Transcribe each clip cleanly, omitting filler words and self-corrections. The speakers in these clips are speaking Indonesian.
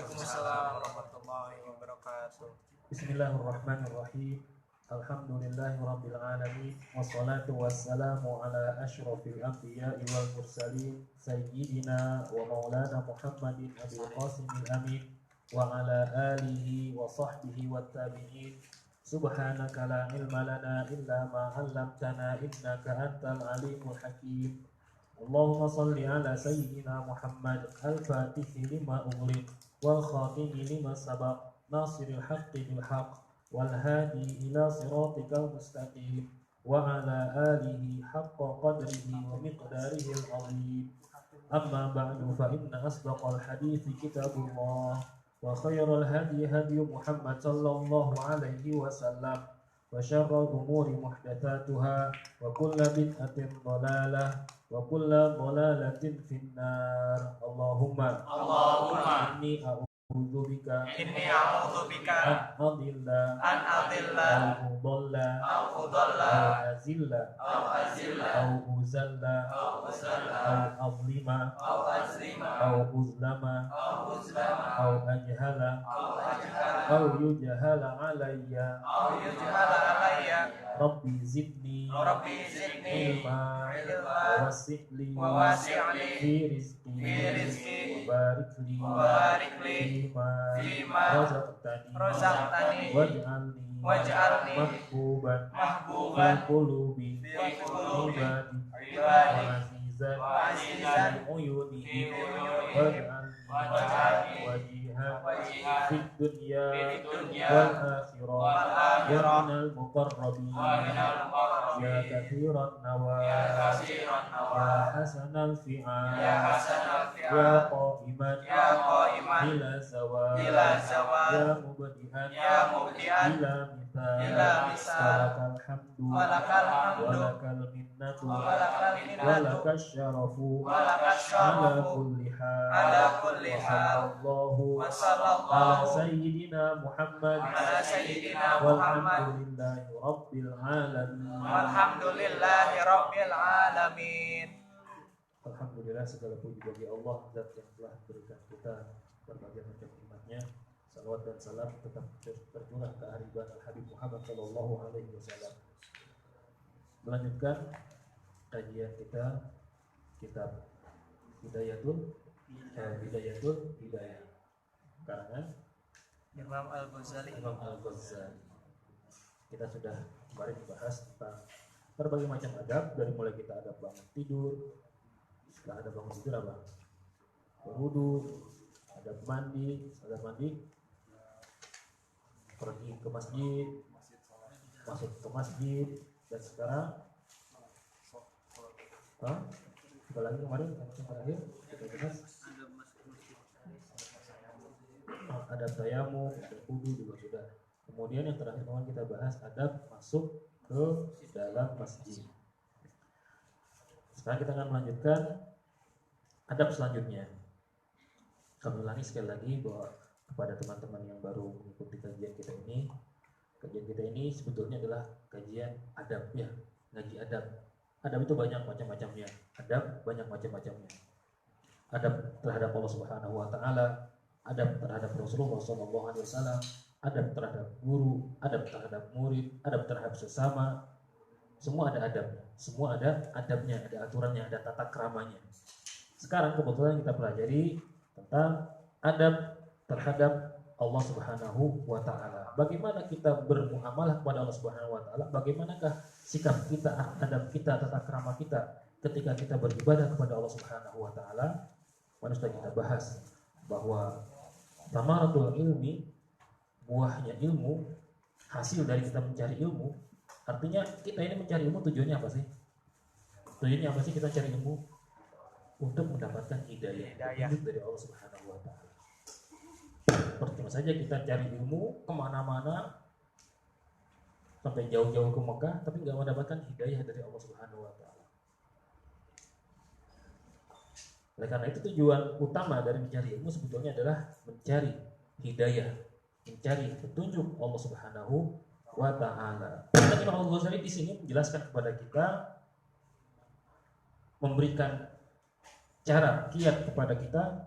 Waalaikumsalam warahmatullahi wabarakatuh. Bismillahirrahmanirrahim. Alhamdulillahirabbil alamin wassalatu wassalamu ala asyrafil anbiya'i wal mursalin sayyidina wa maulana Muhammadin abil qasimil amin wa ala alihi wa sahbihi wat tabi'in. Subhanaka la ilma lana illa ma 'allamtana innaka antal alimul hakim. Allahumma shalli ala sayyidina Muhammad al-fatihi lima ughliq wal khatimi lima sabaq nasiril haqqi bil haqq wal hadi ila siratikal mustaqim wa ala alihi haqqa qadrihi wa miqdarihi al-azim. Amma ba'du fa inna asdaqal hadithi kitabullah wa khairal hadi hadi Muhammad sallallahu alaihi wasallam wa syarrul umuri muhdatsatuha wa kullu bid'atin dhalalah wa kullu dhalalatin finnar. Allahumma inni a'udzu bika an adilla au udalla au azilla au uzalla au azlima au uzlama au ajhala au yujhala alayya Rabbi zidni ilma wa wasi'li fi rizqi wa barik li fima razaqtani waj'alni mahbuban fi qulubi ibadi wa azizan uyunihim waj'alni wajihan fid dunya wal akhirah wa minal muqarrabin ya kathiran nawal ya hasanal fi'al ya qa'iman bila zawal ya mubdi'an bila mithal walakal hamdu walakal minnatu walakal syarafu ala kulli hal wa sallallahu ala sayyidina Muhammad walhamdulillahi rabbil alamin. Alhamdulillah, segala puji bagi Allah, Zat yang telah berikan kita berbagai macam nikmatnya. Salawat dan salam tetap tercurah ke hariban Al-Habib Muhammad sallallahu alaihi wasallam. Melanjutkan kajian kita kitab Bidayatul Hidayah karangan Imam Al-Ghazali. Kita sudah kemarin membahas tentang berbagai macam adab, dari mulai kita adab bangun tidur, setelah adab bangun tidur apa? Berwudu, adab mandi, pergi ke masjid, masuk ke masjid, dan sekarang kita lagi kemarin yang terakhir kita bahas adab tayamum, adab wudu juga sudah. Kemudian yang terakhir kemarin kita bahas adab masuk ke dalam masjid. Sekarang kita akan melanjutkan adab selanjutnya. Kami ulangi sekali lagi bahwa kepada teman-teman yang baru mengikuti kajian kita ini sebetulnya adalah kajian adab ya, ngaji adab. Adab itu banyak macam-macamnya. Adab banyak macam-macamnya. Adab terhadap Allah Subhanahu wa taala, adab terhadap Rasulullah sallallahu alaihi wasallam, adab terhadap guru, adab terhadap murid, adab terhadap sesama. Semua ada adabnya, semua ada adabnya, ada aturannya, ada tata keramanya. Sekarang kebetulan kita pelajari tentang adab terhadap Allah Subhanahu wa taala. Bagaimana kita bermuamalah kepada Allah Subhanahu wa taala? Bagaimanakah sikap kita, adab kita, tata krama kita ketika kita beribadah kepada Allah Subhanahu wa taala? Mana sudah kita bahas bahwa thamaratul ilmi, buahnya ilmu, hasil dari kita mencari ilmu. Artinya kita ini mencari ilmu tujuannya apa sih? Tujuannya apa sih kita cari ilmu? Untuk mendapatkan hidayah dari Allah Subhanahu wa taala. Percuma saja kita cari ilmu kemana-mana sampai jauh-jauh ke Mekah, tapi nggak mendapatkan hidayah dari Allah Subhanahu wa taala. Oleh karena itu tujuan utama dari mencari ilmu sebetulnya adalah mencari hidayah, mencari petunjuk Allah Subhanahu wa taala. Imam Al-Ghazali di sini menjelaskan kepada kita, memberikan cara kiat kepada kita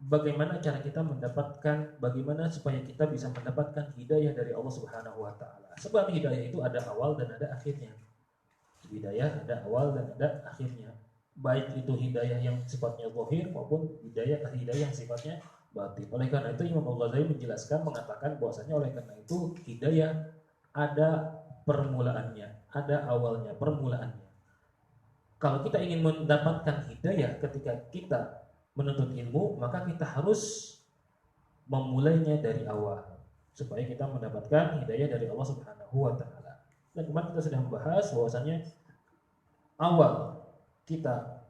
bagaimana cara kita mendapatkan, bagaimana supaya kita bisa mendapatkan hidayah dari Allah Subhanahu wa taala. Sebab hidayah itu ada awal dan ada akhirnya. Hidayah ada awal dan ada akhirnya. Baik itu hidayah yang sifatnya zahir maupun hidayah yang sifatnya batin. Oleh karena itu Imam Al-Ghazali menjelaskan mengatakan bahwasanya oleh karena itu hidayah ada permulaannya, ada awalnya, permulaannya. Kalau kita ingin mendapatkan hidayah ketika kita menuntut ilmu, maka kita harus memulainya dari awal supaya kita mendapatkan hidayah dari Allah Subhanahu wa taala. Dan kemarin kita sudah membahas bahwasanya awal kita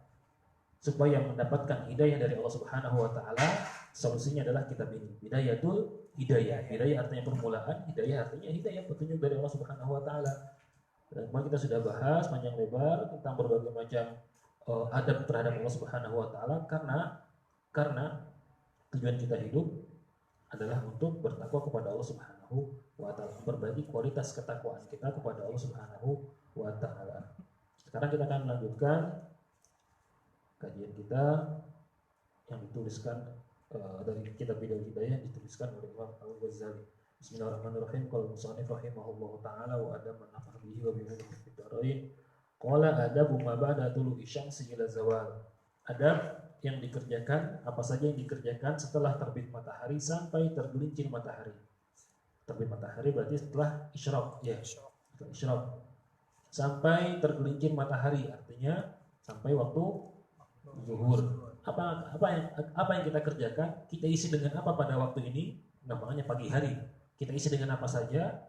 supaya mendapatkan hidayah dari Allah Subhanahu wa taala, solusinya adalah kitab ini. Bidayatul hidayah. Hidayah artinya permulaan, hidayah artinya hidayah petunjuk dari Allah Subhanahu wa taala. Dan kemarin kita sudah bahas panjang lebar tentang berbagai macam adab terhadap Allah Subhanahu wa taala karena tujuan kita hidup adalah untuk bertakwa kepada Allah Subhanahu wa taala, memperbaiki kualitas ketakwaan kita kepada Allah Subhanahu wa taala. Sekarang kita akan melanjutkan kajian kita yang dituliskan dari kitab Bidayatul Hidayah, dituliskan oleh Imam Al-Ghazali. Bismillahirrahmanirrahim. Qala musannif rahimahullahu taala wa adam man nafa'ah bihi wa bihi fid darain. Qala adabu ma ba'da tulu'i syamsi ila zawal. Adab yang dikerjakan, apa saja yang dikerjakan setelah terbit matahari sampai tergelincir matahari. Terbit matahari berarti setelah isyraq, ya. Setelah isyraq sampai tergelincir matahari, artinya sampai waktu zuhur. Apa yang kita kerjakan, kita isi dengan apa pada waktu ini? Namanya pagi hari. Kita isi dengan apa saja?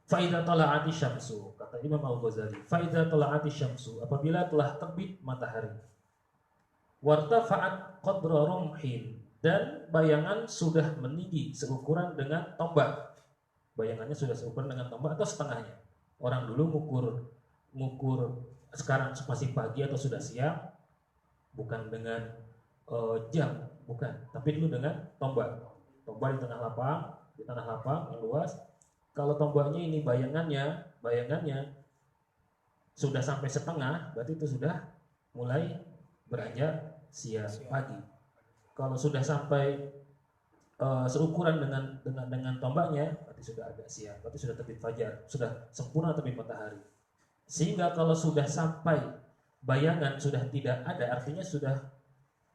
Faidza tala'ati syamsu, kata Imam Al-Ghazali. Faidza tala'ati syamsu, apabila telah terbit matahari. Wartafa'at qadra rumhin, dan bayangan sudah meninggi seukuran dengan tombak. Bayangannya sudah seukuran dengan tombak atau setengahnya. Orang dulu ngukur sekarang masih pagi atau sudah siang, bukan dengan jam, bukan, tapi dulu dengan tombak. Tombak di tengah lapang yang luas. Kalau tombaknya ini bayangannya sudah sampai setengah, berarti itu sudah mulai beranjak siang pagi. Kalau sudah sampai seukuran dengan tombaknya, berarti sudah agak siang, berarti sudah terbit fajar, sudah sempurna terbit matahari. Sehingga kalau sudah sampai bayangan sudah tidak ada, artinya sudah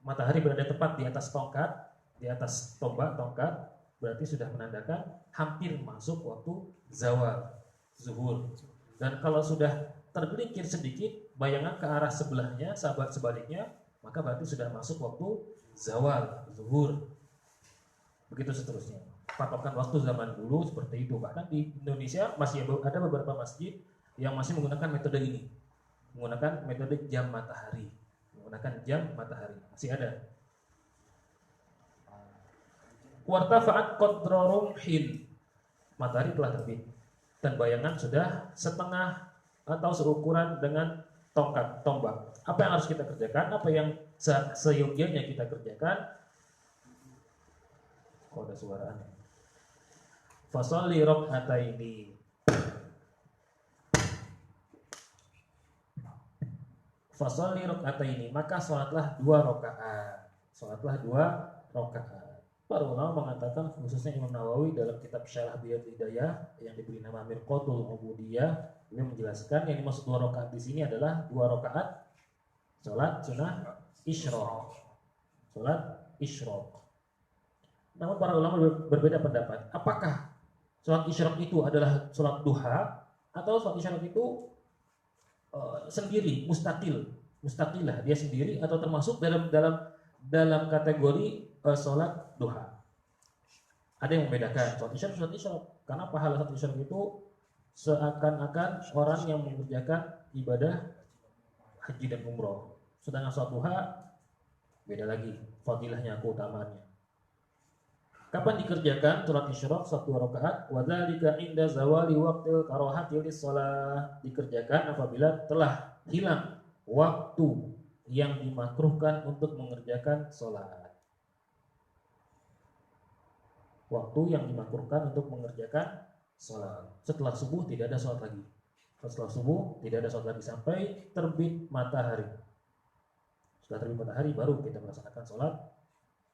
matahari berada tepat di atas tongkat, di atas tombak tongkat, berarti sudah menandakan hampir masuk waktu zawal, zuhur. Dan kalau sudah tergelincir sedikit bayangan ke arah sebelahnya, sahabat sebaliknya, maka berarti sudah masuk waktu zawal, zuhur. Begitu seterusnya. Patokan waktu zaman dulu seperti itu. Bahkan di Indonesia masih ada beberapa masjid yang masih menggunakan metode ini, menggunakan metode jam matahari, masih ada. Wartafa'at qadra rumhin, matahari telah terbit dan bayangan sudah setengah atau seukuran dengan tombak. Apa yang harus kita kerjakan? Apa yang seyogianya kita kerjakan? Kok ada suara aneh? Fasholli rak'ataini. Fasholli rak'ataini, maka salatlah 2 rakaat. Para ulama mengatakan, khususnya Imam Nawawi dalam kitab Syarah Bidayatul Hidayah yang diberi nama Mirqatul Ubudiyah, beliau menjelaskan yang dimaksud 2 rakaat di sini adalah 2 rakaat salat sunnah isyraq. Namun para ulama berbeda pendapat. Apakah salat isyraq itu adalah salat duha atau salat isyraq itu sendiri, mustaqilah, dia sendiri, atau termasuk dalam kategori salat duha? Ada yang membedakan salat isyraq. Karena pahala salat isyraq itu seakan-akan orang yang mengerjakan ibadah haji dan umroh. Sedangkan salat duha beda lagi fadilahnya, keutamaannya. Kapan dikerjakan salat isyraq 1 rakaat? Wa dzalika inda zawali waqtil karahati lis-shalah. Dikerjakan apabila telah hilang waktu yang dimakruhkan untuk mengerjakan salat. Waktu yang dimakruhkan untuk mengerjakan salat. Setelah subuh tidak ada salat lagi. Sampai terbit matahari. Setelah terbit matahari baru kita melaksanakan salat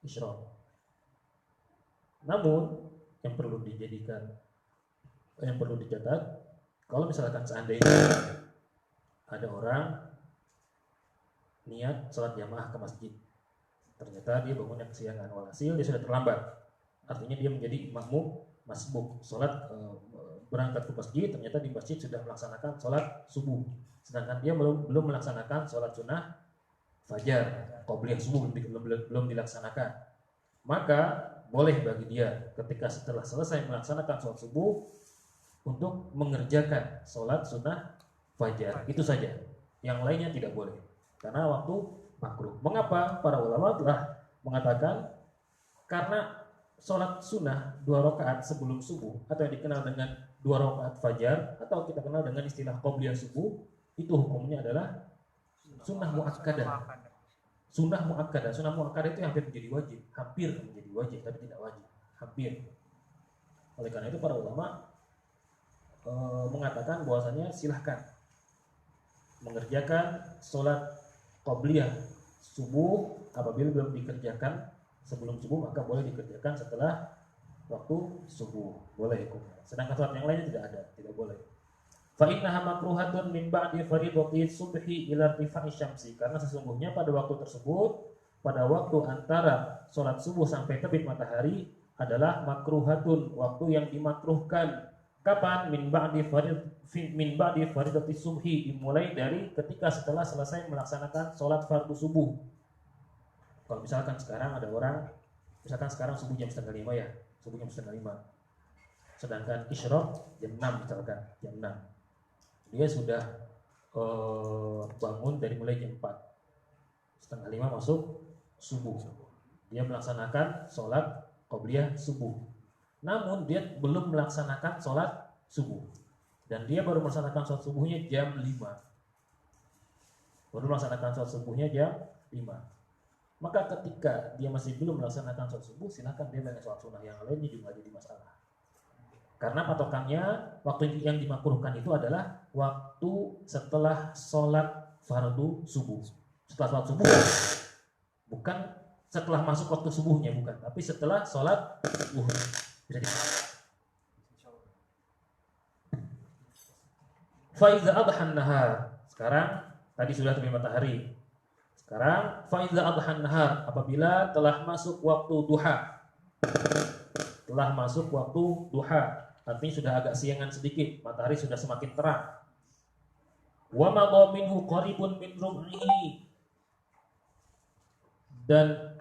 isyraq. Namun yang perlu dicatat, kalau misalkan seandainya ada orang niat sholat jamaah ke masjid, ternyata dia bangunnya kesiangan, walhasil dia sudah terlambat, artinya dia menjadi makmum masbuk, sholat berangkat ke masjid, ternyata di masjid sudah melaksanakan sholat subuh, sedangkan dia belum melaksanakan sholat sunnah fajar, qobliyah subuh belum dilaksanakan, maka boleh bagi dia ketika setelah selesai melaksanakan sholat subuh untuk mengerjakan sholat sunnah fajar, itu saja. Yang lainnya tidak boleh, karena waktu makruh. Mengapa? Para ulama telah mengatakan karena sholat sunnah 2 rakaat sebelum subuh, atau yang dikenal dengan 2 rakaat fajar, atau kita kenal dengan istilah qobliyah subuh, itu hukumnya adalah sunnah muakkadah. Sunnah muakkadah itu hampir menjadi wajib, tapi tidak wajib, hampir. Oleh karena itu para ulama mengatakan bahwasanya silahkan mengerjakan sholat qobliyah subuh apabila belum dikerjakan sebelum subuh, maka boleh dikerjakan setelah waktu subuh, boleh hukumnya. Sedangkan sholat yang lainnya tidak boleh. Fa innaha makruhatun min ba'di fardhi subhi ila irtifa'i syamsi, karena sesungguhnya pada waktu tersebut, pada waktu antara sholat subuh sampai terbit matahari adalah makruhatun, waktu yang dimakruhkan. Kapan? Min ba'di fardhi subhi, dimulai dari ketika setelah selesai melaksanakan sholat fardu subuh. Kalau misalkan sekarang ada orang, misalkan sekarang subuh jam 4:30 ya, subuh jam 4:30, sedangkan isyraq jam 6 misalkan, jam 6. Dia sudah bangun dari mulai jam 4, 4:30 masuk subuh. Dia melaksanakan sholat qobliyah subuh. Namun dia belum melaksanakan sholat subuh, dan dia baru melaksanakan sholat subuhnya jam 5. Maka ketika dia masih belum melaksanakan sholat subuh, silakan dia melakukan sholat sunnah yang lainnya juga jadi masalah. Karena patokannya waktu yang dimakruhkan itu adalah waktu setelah sholat fardu subuh. Setelah sholat subuh, bukan setelah masuk waktu subuhnya, bukan, tapi setelah sholat subuh. Faiza adhan nahar. Sekarang tadi sudah terbit matahari. Sekarang faiza adhan nahar, apabila telah masuk waktu duha. Artinya sudah agak siangan sedikit, matahari sudah semakin terang. Wa madha minhu qaribun min rub'ihi. Dan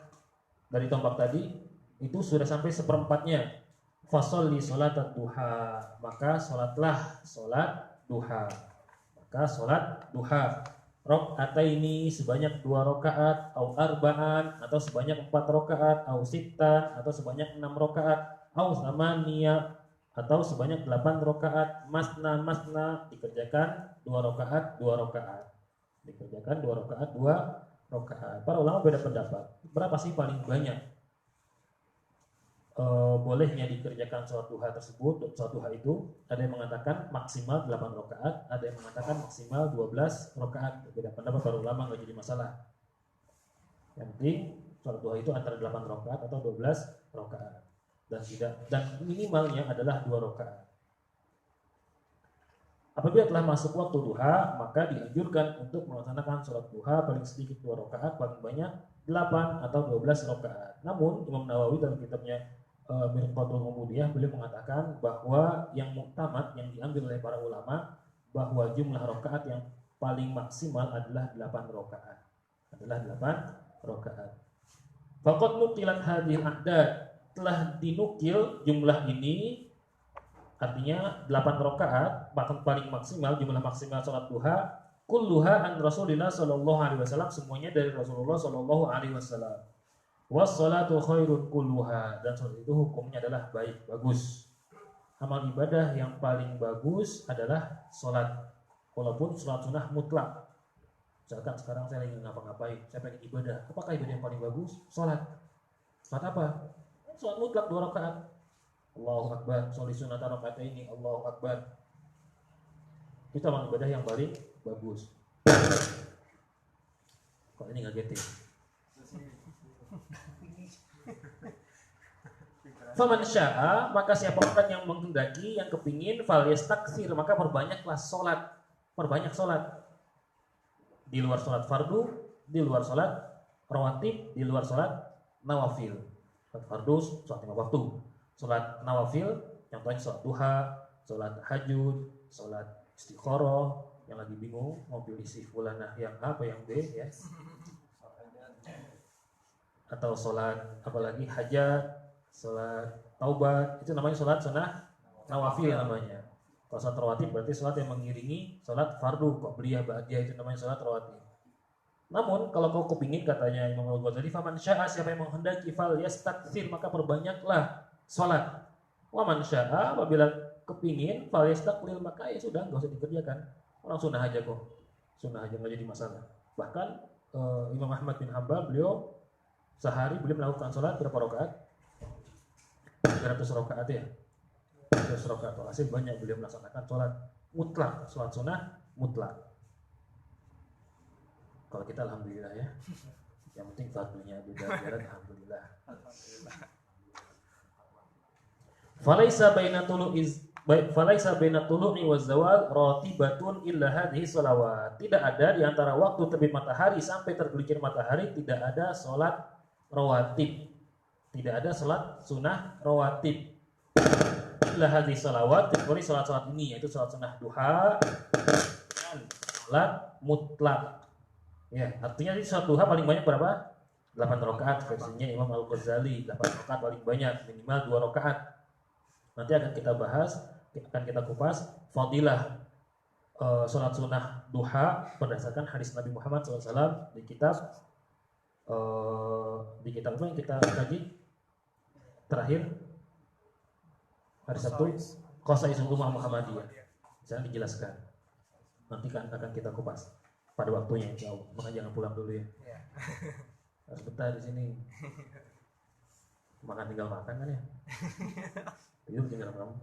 dari tombak tadi itu sudah sampai seperempatnya. Fasholli sholatat duha, maka sholatlah sholat duha. Rakaataini, sebanyak 2 rakaat, au arba'an, atau sebanyak 4 rakaat, au sittan, atau sebanyak 6 rakaat, au tsamaniyah, atau sebanyak 8 rakaat, masna, dikerjakan 2 rakaat. Para ulama beda pendapat. Berapa sih paling banyak bolehnya dikerjakan sholat duha tersebut? Sholat duha itu ada yang mengatakan maksimal 8 rakaat, ada yang mengatakan maksimal 12 rakaat. Beda pendapat para ulama, nggak jadi masalah. Yang penting sholat duha itu antara 8 rakaat atau 12 rakaat, dan minimalnya adalah 2 rakaat. Apabila telah masuk waktu duha, maka dianjurkan untuk melaksanakan sholat duha paling sedikit 2 rakaat, paling banyak 8 atau 12 rakaat. Namun Imam Nawawi dalam kitabnya Mirqatul Ubudiyah, beliau mengatakan bahwa yang muktamad, yang diambil oleh para ulama, bahwa jumlah rakaat yang paling maksimal adalah 8 rakaat. Faqad nuqilat hadhil a'dad, telah dinukil jumlah ini, artinya 8 rakaat paling maksimal, jumlah maksimal salat duha, kulluha an Rasulillah sallallahu alaihi wasallam, semuanya dari Rasulullah sallallahu alaihi wasallam. Wassalatu khairun kulluha, dan salat itu hukumnya adalah baik, bagus. Amal ibadah yang paling bagus adalah salat, walaupun salat sunnah mutlak. Misalkan sekarang saya lagi ngapa-ngapain, saya pengen ibadah, apakah ibadah yang paling bagus? Salat apa? Salat mutlak 2 rakaat. Allahu Akbar, sholli sunata rakaataini, Allahu Akbar. Itu amal ibadah yang paling bagus. Kok ini ngagetin? Faman syaa, maka siapa orang yang menghendaki, yang kepingin, fal yastaksir, maka perbanyaklah sholat, perbanyak sholat. Di luar sholat fardu, di luar sholat rawatib, di luar sholat nawafil. Sholat fardu, sholat 5 waktu. Sholat nawafil, contohnya sholat duha, sholat tahajud, sholat istikharah, yang lagi bingung mau pilih si fulanah yang A apa yang B ya. Atau sholat apalagi hajat, sholat taubat, itu namanya sholat sunnah nawafil namanya. Kalau sholat rawatib berarti sholat yang mengiringi sholat fardu, qobliyah, ba'diyah, itu namanya sholat rawatib. Namun kalau kau kepingin, katanya Imam Al-Ghazali, faman syaa, siapa yang menghendaki, fal yastaksir, maka perbanyaklah sholat. Wa man syaa, apabila kepingin, fal yastaqlil, maka ya sudah, nggak usah dikerjakan. Orang sunnah aja kok, sunnah aja nggak jadi masalah. Bahkan Imam Ahmad bin Hanbal, beliau sehari beliau melakukan sholat berapa rakaat? 300 rakaat ya. 300 rakaat. Hasil banyak beliau melaksanakan sholat mutlak, sholat sunnah mutlak. Kalau kita alhamdulillah ya. Yang penting fardunya beda jalan, alhamdulillah. Falaisa baina tulu'i waz zawal ratibatun illa hadhihi shalawat. Tidak ada di antara waktu terbit matahari sampai tergelincir matahari tidak ada salat rawatib. Tidak ada salat sunnah rawatib. Illa hadhihi shalawat, kecuali salat-salat ini, yaitu salat sunnah duha dan salat mutlak. Ya, artinya di salat duha paling banyak berapa? 8 rakaat versinya Imam Al-Ghazali. 8 rakaat paling banyak, minimal 2 rakaat. Nanti akan kita bahas, akan kita kupas fadilah sholat sunnah duha berdasarkan hadis Nabi Muhammad SAW di kitab apa yang kita kaji terakhir hari Sabtu, Qasaisul Ummah Muhammadiyah. Jangan dijelaskan, nanti akan kita kupas pada waktunya, insya Allah. Maka jangan pulang dulu ya. Harus betah di sini. Makan tinggal makan kan ya. Itu tinggal kamu.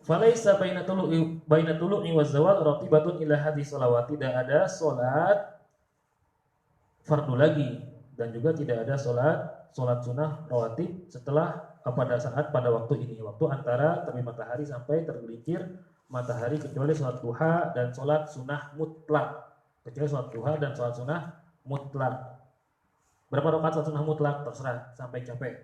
Falaisa baina tulu'i waz zawal ratibatun ila hadhihi shalawat. Tidak ada salat fardu lagi dan juga tidak ada salat sunnah rawatib setelah pada waktu ini, waktu antara terbit matahari sampai tergelincir matahari, kecuali salat duha dan salat sunnah mutlak. Kecuali salat duha dan salat sunnah mutlak. Berapa rakaat salat sunnah mutlak? Terserah, sampai capek.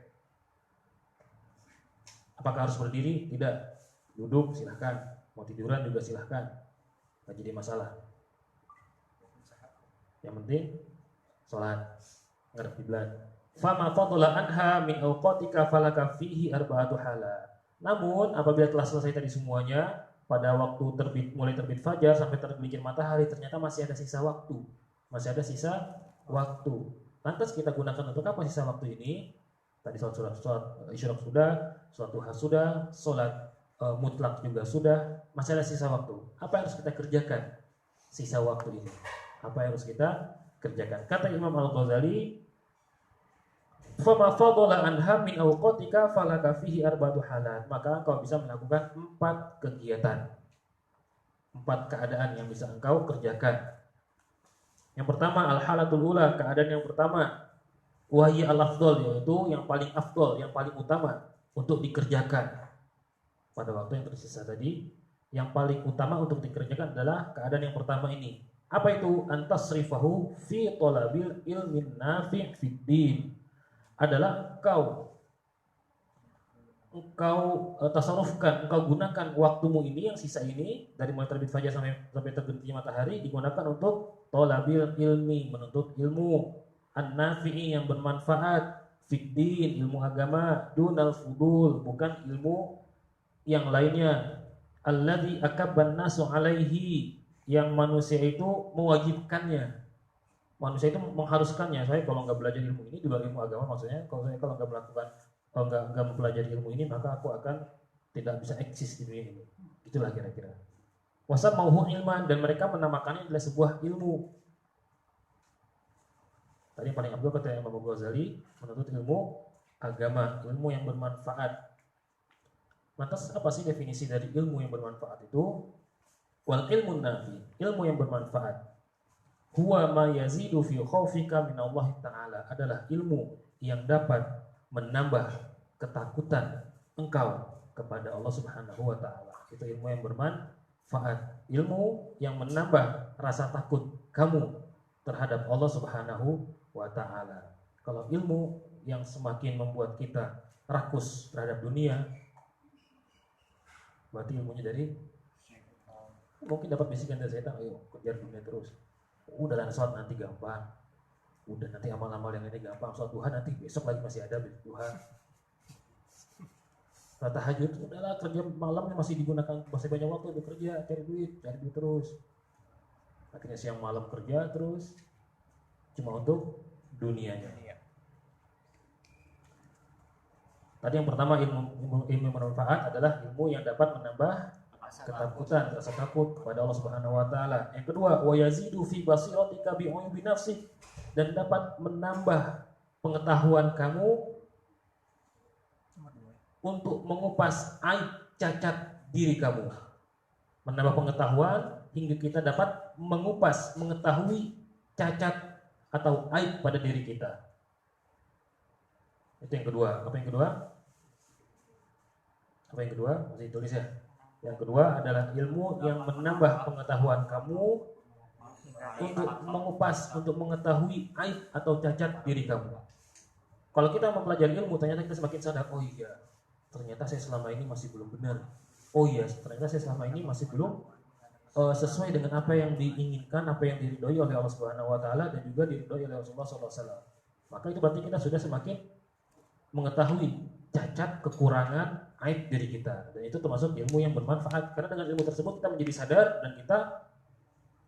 Apakah harus berdiri? Tidak. Duduk silahkan. Mau tiduran juga silahkan. Nggak jadi masalah. Yang penting salat ngadep kiblat. Fama fadla anha min awqatika falaka fihi arba'atu halat. Namun apabila telah selesai tadi semuanya, pada waktu mulai terbit fajar sampai tergelincir matahari, ternyata masih ada sisa waktu. Masih ada sisa waktu. Lantas kita gunakan untuk apa sisa waktu ini? Tadi sholat isyraq sudah, sholat duha sudah, sholat mutlak juga sudah, masih ada sisa waktu. Apa yang harus kita kerjakan sisa waktu ini? Apa yang harus kita kerjakan? Kata Imam Al-Ghazali, fama fadala anha min awqatika falaka fihi arba'atu halat. Maka engkau bisa melakukan 4 kegiatan, 4 keadaan yang bisa engkau kerjakan. Yang pertama, al-halatul ula, keadaan yang pertama, wahyi al-afdol, yaitu yang paling afdol, yang paling utama untuk dikerjakan pada waktu yang tersisa tadi. Yang paling utama untuk dikerjakan adalah keadaan yang pertama ini. Apa itu? Antasrifahu fi talabil ilmin nafi' fid din. Adalah engkau tasarrufkan, engkau gunakan waktumu ini yang sisa ini dari mulai terbit fajar sampai tergelincir matahari, digunakan untuk thalabil ilmi, menuntut ilmu an-nafi'i yang bermanfaat, fiddin, ilmu agama, dunal fudul, bukan ilmu yang lainnya, alladzi akabban nasu alaihi, yang manusia itu mewajibkannya. Manusia itu mengharuskannya. Saya kalau nggak belajar ilmu ini, di luar ilmu agama maksudnya, kalau nggak mempelajari ilmu ini, maka aku akan tidak bisa eksis di dunia ini. Itulah kira-kira. Wasab mauhu ilman, dan mereka menamakannya adalah sebuah ilmu. Tadi yang paling abdul kata Imam Ghazali, menuntut ilmu agama, ilmu yang bermanfaat. Lantas apa sih definisi dari ilmu yang bermanfaat itu? Wal ilmu nafi, ilmu yang bermanfaat. huwa ma yazidu fi khaufika min Allah Ta'ala, adalah ilmu yang dapat menambah ketakutan engkau kepada Allah Subhanahu wa Ta'ala. Itu ilmu yang bermanfaat, ilmu yang menambah rasa takut kamu terhadap Allah Subhanahu wa Ta'ala. Kalau ilmu yang semakin membuat kita rakus terhadap dunia, berarti ilmunya dari mungkin dapat bisikan dari setan, ayo kejar dunia terus. Udah lah, sholat nanti gampang, udah nanti amal-amal yang ini gampang, sholat duha nanti besok lagi masih ada duha. Sholat tahajud, udahlah kerja malamnya masih digunakan, masih banyak waktu untuk kerja, cari duit terus. Akhirnya siang malam kerja terus, cuma untuk dunianya. Tadi yang pertama ilmu bermanfaat adalah ilmu yang dapat menambah ketakutan, rasa takut kepada Allah Subhanahu wa Ta'ala. Yang kedua, wa yazidu fi basiratika bi uyubi nafsik, dan dapat menambah pengetahuan kamu untuk mengupas aib cacat diri kamu. Menambah pengetahuan hingga kita dapat mengupas, mengetahui cacat atau aib pada diri kita. Itu yang kedua. Apa yang kedua? Masih tulis ya. Yang kedua adalah ilmu yang menambah pengetahuan kamu untuk mengupas, untuk mengetahui aib atau cacat diri kamu. Kalau kita mempelajari ilmu, ternyata kita semakin sadar, oh iya, ternyata saya selama ini masih belum benar. Oh iya, ternyata saya selama ini masih belum sesuai dengan apa yang diinginkan, apa yang diridhoi oleh Allah Subhanahu wa Ta'ala dan juga diridhoi oleh Rasulullah SAW. Maka itu berarti kita sudah semakin mengetahui cacat, kekurangan, aib diri kita, dan itu termasuk ilmu yang bermanfaat, karena dengan ilmu tersebut kita menjadi sadar dan kita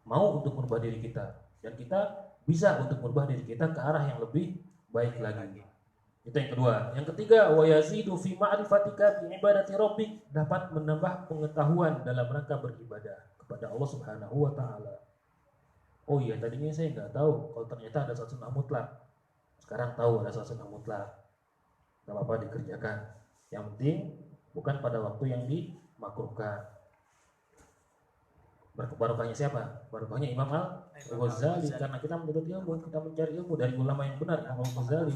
mau untuk merubah diri kita, dan kita bisa untuk merubah diri kita ke arah yang lebih baik lagi. Itu yang kedua. Yang ketiga, wa yazidu fi ma'rifatika bi ibadati rabbik, dapat menambah pengetahuan dalam rangka beribadah kepada Allah Subhanahu wa Ta'ala. Oh iya, tadinya saya nggak tahu kalau ternyata ada salat sunnah mutlak. Sekarang tahu ada salat sunnah mutlak. Gak apa-apa dikerjakan. Yang penting bukan pada waktu yang dimakruhkan. Barokahnya siapa? Barokahnya Imam Al-Ghazali, karena kita menuntut ilmu, kita mencari ilmu dari ulama yang benar, Imam Al-Ghazali.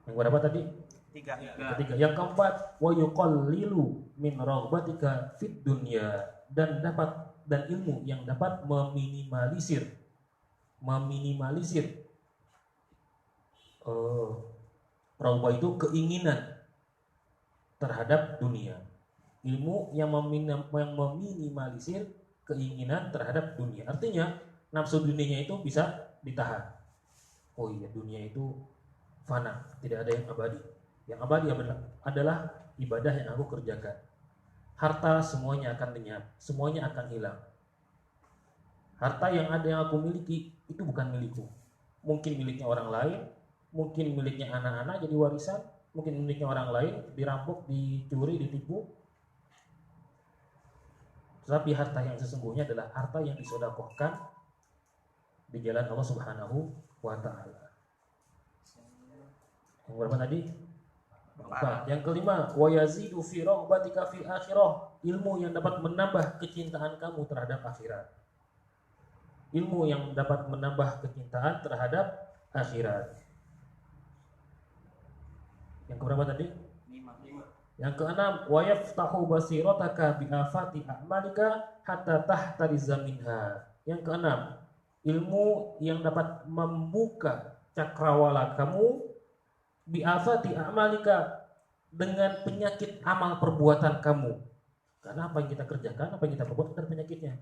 Yang berapa tadi? Ketiga. Yang keempat, wa yuqallilu min raghbatika fid dunya, dan ilmu yang dapat meminimalisir raghbah itu keinginan terhadap dunia. Ilmu yang meminimalisir keinginan terhadap dunia. Artinya nafsu dunianya itu bisa ditahan. Oh iya, dunia itu fana, tidak ada yang abadi. Yang abadi adalah ibadah yang aku kerjakan. Harta semuanya akan lenyap, semuanya akan hilang. Harta yang ada yang aku miliki itu bukan milikku. Mungkin miliknya orang lain, mungkin miliknya anak-anak jadi warisan, mungkin miliknya orang lain, dirampok, dicuri, ditipu. Tetapi harta yang sesungguhnya adalah harta yang disedekahkan di jalan Allah Subhanahu wa Ta'ala. Yang berapa tadi? Yang kelima, wa yazidu fi raghbatika fi akhirah, ilmu yang dapat menambah kecintaan kamu terhadap akhirat. Ilmu yang dapat menambah kecintaan terhadap akhirat. Yang keberapa tadi? 5. Yang keenam, wa yaftahu basirataka bi afati a'malika hatta tahtariza minha. Yang keenam, ilmu yang dapat membuka cakrawala kamu bi afati a'malika, dengan penyakit amal perbuatan kamu. Karena apa yang kita kerjakan, apa yang kita perbuat ada penyakitnya.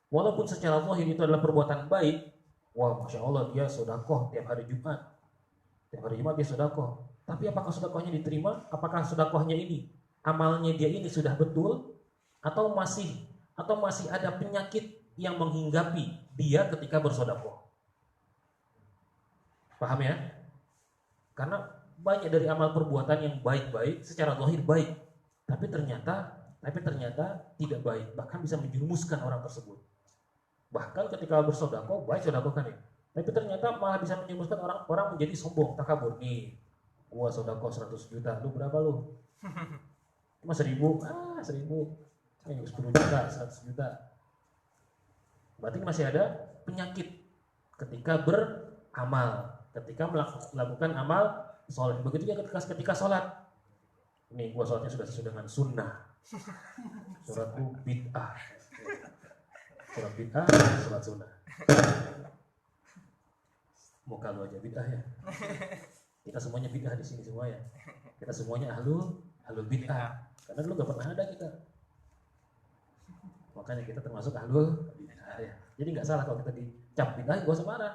Walaupun secara zahir itu adalah perbuatan baik, wah masya Allah dia sedekah tiap hari Jumat dia sedekah. Tapi apakah sedekahnya diterima? Apakah sedekahnya ini, amalnya dia ini sudah betul, atau masih ada penyakit yang menghinggapi dia ketika bersedekah? Paham ya? Karena banyak dari amal perbuatan yang baik-baik, secara zahir baik, tapi ternyata tidak baik, bahkan bisa menjerumuskan orang tersebut. Bahkan ketika bersedekah, baik sedekahkan ya, tapi ternyata malah bisa menjerumuskan orang menjadi sombong, takabur. Nih, gua sedekah 100 juta, lu berapa lu? Cuma 1000, 1000. 10 juta, 100 juta. Berarti masih ada penyakit ketika beramal, ketika melakukan amal soleh. Begitu juga ketika sholat. Ini gua sholatnya sudah sesuai dengan sunnah. Sholatku bid'ah. Sholat bid'ah, sholat sunnah. Muka lu aja bid'ah ya. Kita semuanya bid'ah di sini semua ya. Kita semuanya ahlul bid'ah. Karena dulu gak pernah ada kita. Makanya kita termasuk ahlul bid'ah ya. Jadi nggak salah kalau kita dicap bid'ah, gak usah marah.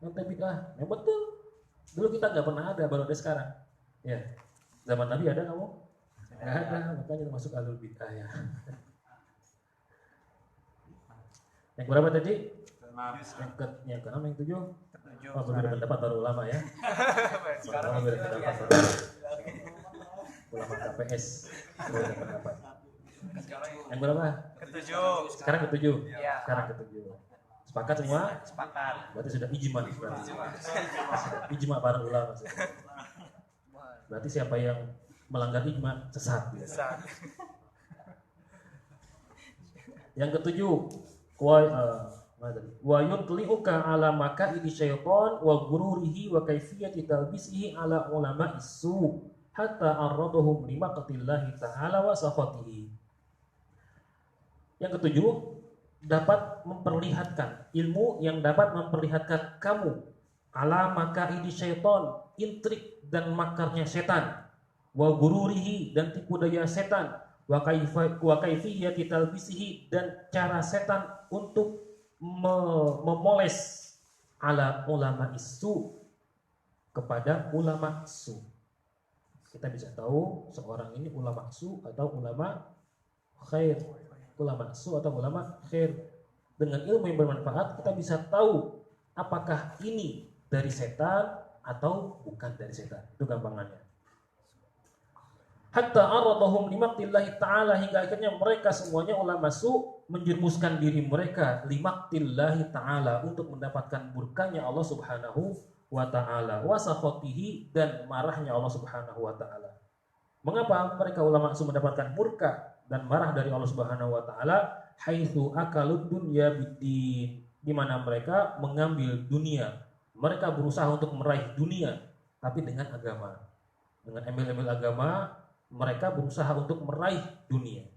Nanti bid'ah, yang betul. Dulu kita nggak pernah ada, baru ada sekarang. Ya, zaman Nabi ada kamu? Nggak ada, makanya termasuk ahlul bid'ah ya. Yang berapa tadi? Yang ke-6, yang 7? Oh, berbeda pendapat baru ulama ya. Sekarang berbeda pendapat baru ulama KPS. Berbeda pendapat. Yang berapa? Ke-7. Sekarang ke-7. Iya. Sekarang ke-7. Sepakat semua? Sepakat. Berarti sudah ijma. Ijma para ulama. Berarti siapa yang melanggar ijma sesat. Sesat. Yang ke-7, wa yutli'uka ala makaidi syaitan wa gururihi wa kaifiyati talbisihi ala ulama isu hatta arradahum limaqatillahi ta'ala wa sakhatihi. Yang ke-7, dapat memperlihatkan ilmu yang dapat memperlihatkan kamu ala makaidi syaitan, intrik dan makarnya setan, wa gururihi dan tipu daya setan, wa kaifiyati talbisihi dan cara setan untuk memoles ala ulama isu kepada ulama su. Kita bisa tahu seorang ini ulama su atau ulama khair. Ulama su atau ulama khair. Dengan ilmu yang bermanfaat kita bisa tahu apakah ini dari setan atau bukan dari setan. Itu gampangannya. Hatta aradahum limaktillahi ta'ala, hingga akhirnya mereka semuanya ulama su menjerumuskan diri mereka limaktillahi ta'ala untuk mendapatkan murkanya Allah subhanahu wa ta'ala wa sakhatihi dan marahnya Allah subhanahu wa ta'ala. Mengapa mereka ulama su mendapatkan murka dan marah dari Allah subhanahu wa ta'ala? Haitsu akalud dunya biddin, di mana mereka mengambil dunia. Mereka berusaha untuk meraih dunia tapi dengan agama. Dengan embel-embel agama mereka berusaha untuk meraih dunia.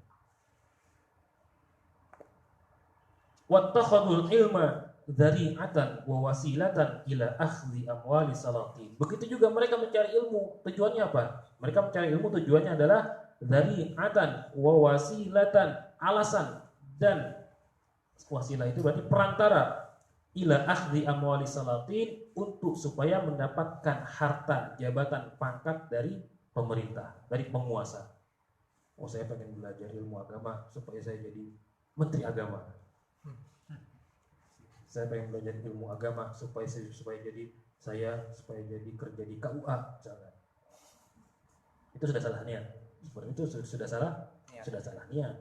Wattakhadul ilma dzari'atan wa wasilatan ila akhdhi amwali salatin. Begitu juga mereka mencari ilmu, tujuannya apa? Mereka mencari ilmu tujuannya adalah dzari'atan wa wasilatan, alasan, dan wasilah itu berarti perantara, ila akhdhi amwali salatin, untuk supaya mendapatkan harta, jabatan, pangkat dari pemerintah, dari penguasa. Oh, saya pengen belajar ilmu agama supaya saya jadi menteri agama. Saya pengen belajar ilmu agama supaya jadi kerja di KUA misalnya. Itu sudah salah niat. Seperti itu sudah salah niat.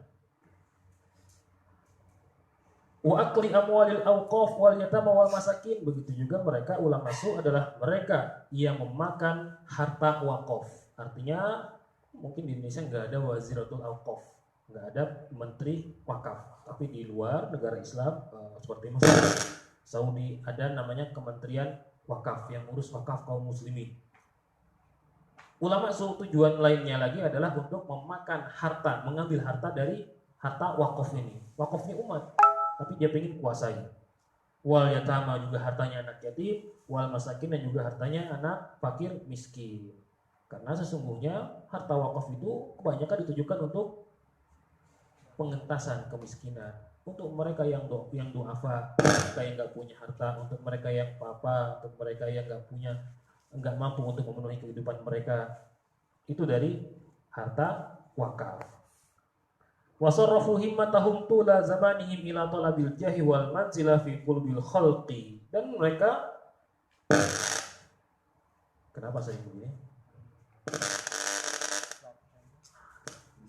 Wa akli amwalil awqaf wal yatama wal masakin. Begitu juga mereka ulama su adalah mereka yang memakan harta wakaf. Artinya mungkin di Indonesia nggak ada waziratul awqaf, nggak ada menteri wakaf. Tapi di luar negara Islam seperti Mesir, Saudi, ada namanya Kementerian Wakaf yang ngurus wakaf kaum muslimin. Ulama su tujuan lainnya lagi adalah untuk memakan harta, mengambil harta dari harta wakaf ini. Wakafnya umat, tapi dia ingin kuasai. Wal yatama juga hartanya anak yatim, wal masakin dan juga hartanya anak fakir miskin. Karena sesungguhnya harta wakaf itu kebanyakan ditujukan untuk pengentasan kemiskinan, untuk mereka yang duafa, mereka yang nggak punya harta, untuk mereka yang papa, untuk mereka yang nggak mampu untuk memenuhi kehidupan mereka. Itu dari harta wakaf. Wasarrafu himmatahum tula zamanihim ila talabil jahi wal manzilah fi qulubil khalqi. Dan mereka, kenapa saya begini?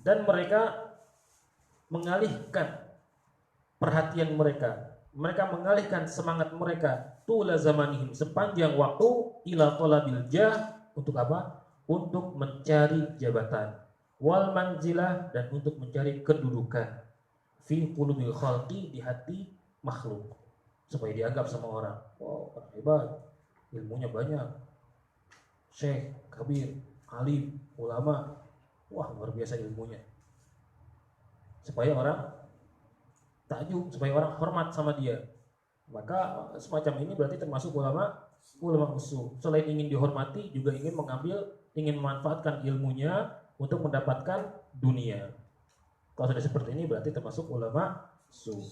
Dan mereka mengalihkan perhatian mereka, mengalihkan semangat mereka tula zamanihim, sepanjang waktu, ila talabil jah, untuk apa? Untuk mencari jabatan, wal manzilah, dan untuk mencari kedudukan, fi qulubil khalqi, di hati makhluk supaya dianggap sama orang, wow, orang hebat, ilmunya banyak, syekh, kabir, alim, ulama, wah luar biasa ilmunya, supaya orang takjub, supaya orang hormat sama dia. Maka semacam ini berarti termasuk ulama usul. Selain ingin dihormati, juga ingin memanfaatkan ilmunya untuk mendapatkan dunia. Kalau sudah seperti ini berarti termasuk ulama usul.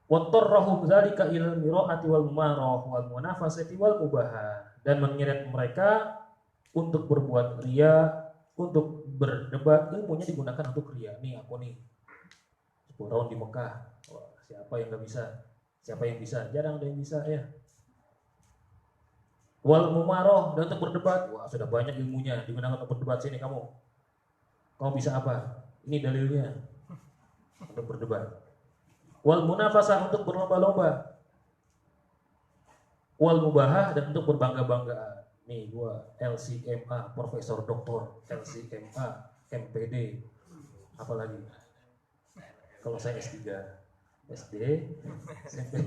Wattarrahum dzalika ilal mira'ati wal mumarah wal munafasati wal mubahah, dan menyeret mereka untuk berbuat ria, untuk berdebat. Ilmunya digunakan untuk ria. Nih aku nih 10 tahun di Mekah. Wah, siapa yang nggak bisa? Siapa yang bisa? Jarang ada yang bisa ya. Wal mumarah, dan untuk berdebat. Wah, sudah banyak ilmunya digunakan untuk berdebat. Sini kamu bisa apa? Ini dalilnya untuk berdebat. Wal munafasah, untuk berlomba-lomba. Wal mubahah, dan untuk berbangga-banggaan. Nih gua LCMA, Profesor Doktor, LCMA, MPD, apalagi kalau saya S3, SD, SMP.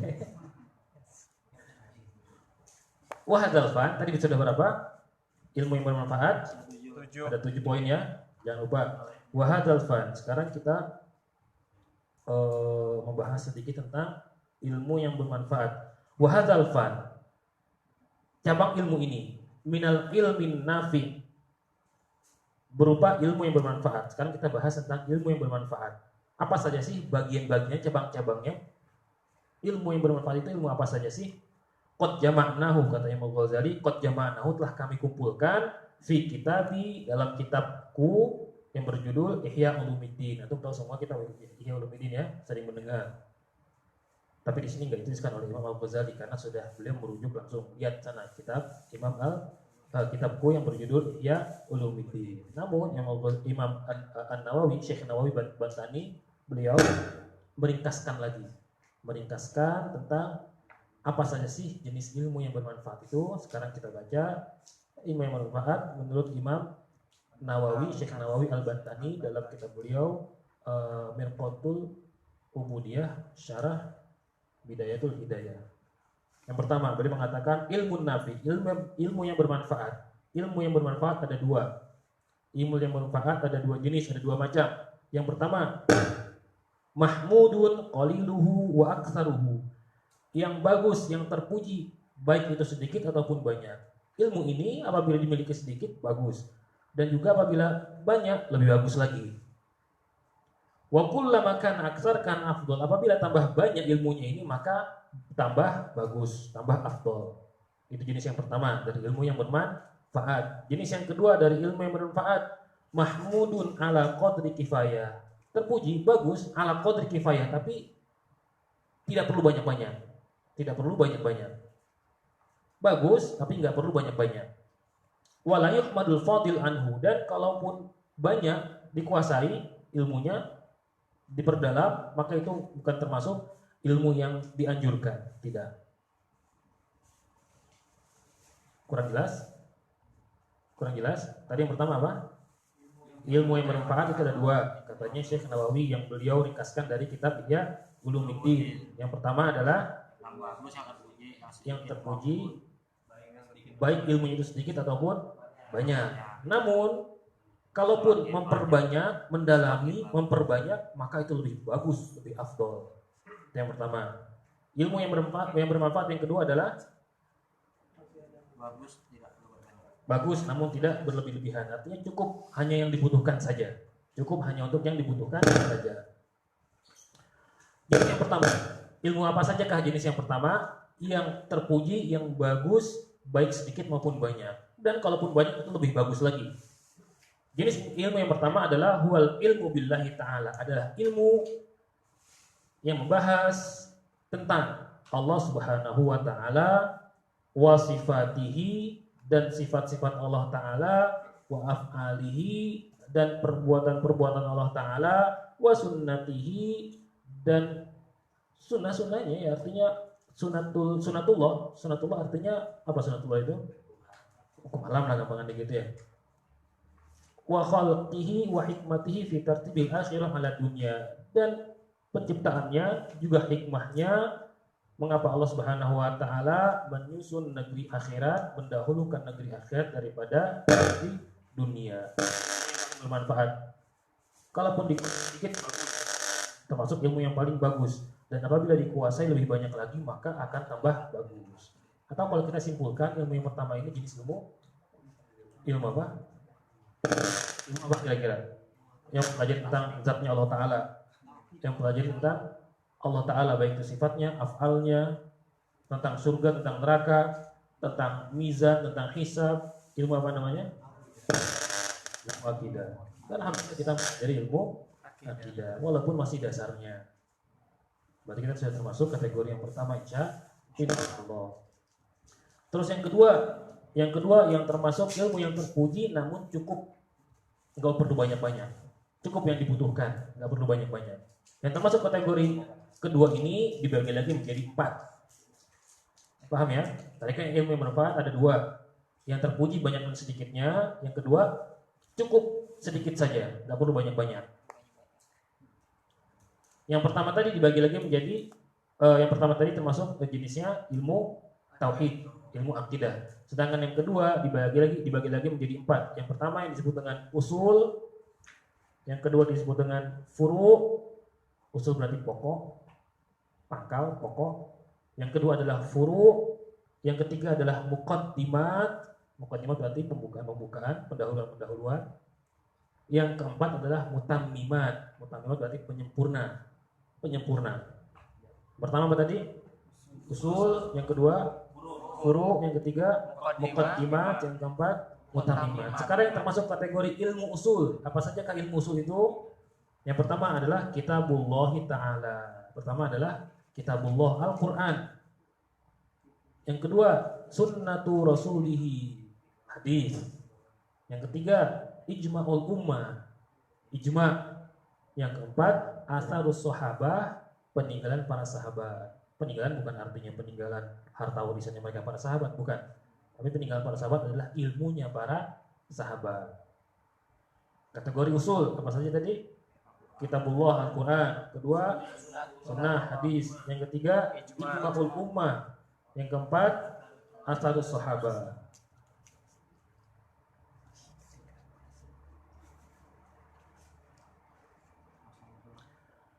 Wahadzal fan, tadi sudah berapa? Ilmu yang bermanfaat. 7. Ada 7 poin ya, jangan lupa. Wahadzal fan. Sekarang kita membahas sedikit tentang ilmu yang bermanfaat. Wahadzal fan, cabang ilmu ini minal ilmin nafi, berupa ilmu yang bermanfaat. Sekarang kita bahas tentang ilmu yang bermanfaat. Apa saja sih bagian-bagiannya, cabang-cabangnya? Ilmu yang bermanfaat itu ilmu apa saja sih? Qad jama'nahu, katanya Imam Ghazali, qad jama'nahu, telah kami kumpulkan fi kitabi, dalam kitabku yang berjudul Ihya Ulumuddin. Antum tahu semua kitab Ihya Ulumuddin ya, sering mendengar. Tapi di sini enggak dituliskan oleh Imam Al-Ghazali karena sudah beliau merujuk langsung, lihat sana kitab kitabku yang berjudul Ihya Ulumuddin. Namun Imam An-Nawawi, Syekh Nawawi Bantani, beliau meringkaskan tentang apa saja sih jenis ilmu yang bermanfaat itu. Sekarang kita baca ilmu yang bermanfaat menurut Imam Nawawi, Syekh Nawawi Al-Bantani dalam kitab beliau Mirqatul Ubudiyah, Syarah Bidayatul Hidayah. Yang pertama, beliau mengatakan ilmu nafi, ilmu yang bermanfaat. Ilmu yang bermanfaat ada 2. Ilmu yang bermanfaat ada 2 jenis, ada 2 macam. Yang pertama, mahmudun qaliluhu wa aktsaruhu. Yang bagus, yang terpuji, baik itu sedikit ataupun banyak. Ilmu ini apabila dimiliki sedikit bagus, dan juga apabila banyak lebih bagus lagi. Wa kullama kana aktsar kana afdal. Apabila tambah banyak ilmunya ini maka tambah bagus, tambah afdal. Itu jenis yang pertama dari ilmu yang bermanfaat. Jenis yang kedua dari ilmu yang bermanfaat, mahmudun ala qadri kifayah. Terpuji, bagus, ala qadri kifayah, tapi tidak perlu banyak-banyak. Tidak perlu banyak-banyak. Bagus, tapi enggak perlu banyak-banyak. Wala yuhmadul fadil anhu, dan kalaupun banyak dikuasai ilmunya, diperdalam, maka itu bukan termasuk ilmu yang dianjurkan. Tidak. Kurang jelas? Tadi yang pertama apa? Ilmu yang bermanfaat itu ada 2. Katanya Syekh Nawawi yang beliau ringkaskan dari kitab Ihya Ulumuddin. Yang pertama adalah yang terpuji, baik ilmunya itu sedikit ataupun banyak. Namun kalaupun memperbanyak, mendalami, memperbanyak, maka itu lebih bagus, lebih afdol. Itu yang pertama. Ilmu yang bermanfaat yang kedua adalah bagus namun tidak berlebih-lebihan. Artinya cukup hanya yang dibutuhkan saja. Cukup hanya untuk yang dibutuhkan saja. Jenis yang pertama, ilmu apa sajakah jenis yang pertama? Yang terpuji, yang bagus, baik sedikit maupun banyak. Dan kalaupun banyak itu lebih bagus lagi. Jenis ilmu yang pertama adalah huwal ilmu billahi ta'ala, adalah ilmu yang membahas tentang Allah Subhanahu wa ta'ala, wa sifatihi, dan sifat-sifat Allah ta'ala, wa af'alihi, dan perbuatan-perbuatan Allah ta'ala, wa sunnatihi, dan sunnah-sunnahnya, ya, artinya sunatullah artinya apa sunatullah itu? Hukum alam lah gampangannya gitu ya. Wa khalqihi wa hikmatihi fi tartibil akhirah ala dunya, dan penciptaannya, juga hikmahnya, mengapa Allah Subhanahu wa taala menyusun negeri akhirat, mendahulukan negeri akhirat daripada negeri dunia. Bermanfaat. Kalaupun sedikit termasuk ilmu yang paling bagus, dan apabila dikuasai lebih banyak lagi maka akan tambah bagus. Atau kalau kita simpulkan, ilmu yang pertama ini jenis ilmu apa? Ilmu apa kira-kira? Yang pelajari tentang zatnya Allah Ta'ala, yang pelajari tentang Allah Ta'ala, baik itu sifatnya, af'alnya, tentang surga, tentang neraka, tentang mizan, tentang hisab. Ilmu apa namanya? Ilmu akidah. Karena hampir kita dari ilmu akidah, walaupun masih dasarnya. Berarti kita sudah termasuk kategori yang pertama, insya Allah. Terus yang kedua yang termasuk ilmu yang terpuji namun cukup, nggak perlu banyak-banyak, cukup yang dibutuhkan, nggak perlu banyak-banyak. Yang termasuk kategori kedua ini dibagi lagi menjadi 4. Paham ya? Tadi kan ilmu yang bermanfaat ada 2. Yang terpuji banyak dan sedikitnya. Yang kedua cukup sedikit saja, nggak perlu banyak-banyak. Yang pertama tadi dibagi lagi menjadi yang pertama tadi termasuk jenisnya ilmu tauhid, ilmu akidah. Sedangkan yang kedua dibagi lagi menjadi 4. Yang pertama yang disebut dengan usul, yang kedua disebut dengan furu. Usul berarti pokok, pangkal, pokok. Yang kedua adalah furu. Yang ketiga adalah muqaddimat. Muqaddimat berarti pembukaan, pendahuluan. Yang keempat adalah mutammimat. Mutammimat berarti penyempurna. Pertama apa tadi? Usul, yang kedua furu, yang ketiga muqaddimat, yang keempat mutammimat. Sekarang yang termasuk kategori ilmu usul. Apa saja kan ilmu usul itu? Yang pertama adalah kitabullah ta'ala. Pertama adalah kitabullah, Al-Quran. Yang kedua sunnatu rasulihi, hadis. Yang ketiga ijma'ul ummah, ijma'. Yang keempat asarus sahabah, peninggalan para sahabat. Peninggalan bukan artinya peninggalan harta warisannya mereka para sahabat, bukan. Tapi peninggalan para sahabat adalah ilmunya para sahabat. Kategori usul apa saja tadi? Kitabullah, Al-Quran. Kedua sunnah, hadis. Yang ketiga ijma'ul ummah. Yang keempat asarus sahabah.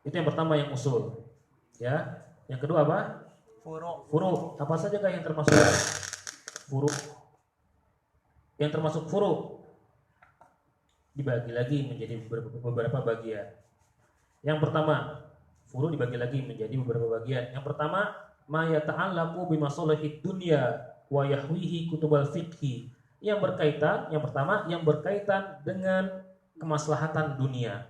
Itu yang pertama, yang usul. Ya. Yang kedua apa? Furu. Apa saja yang termasuk furu? Yang termasuk furu dibagi lagi menjadi beberapa bagian. Yang pertama, furu dibagi lagi menjadi beberapa bagian. Yang pertama, ma yata'allaqu bimasalihid dunya wa yahwihi kutubal fiqhi. Yang pertama yang berkaitan dengan kemaslahatan dunia.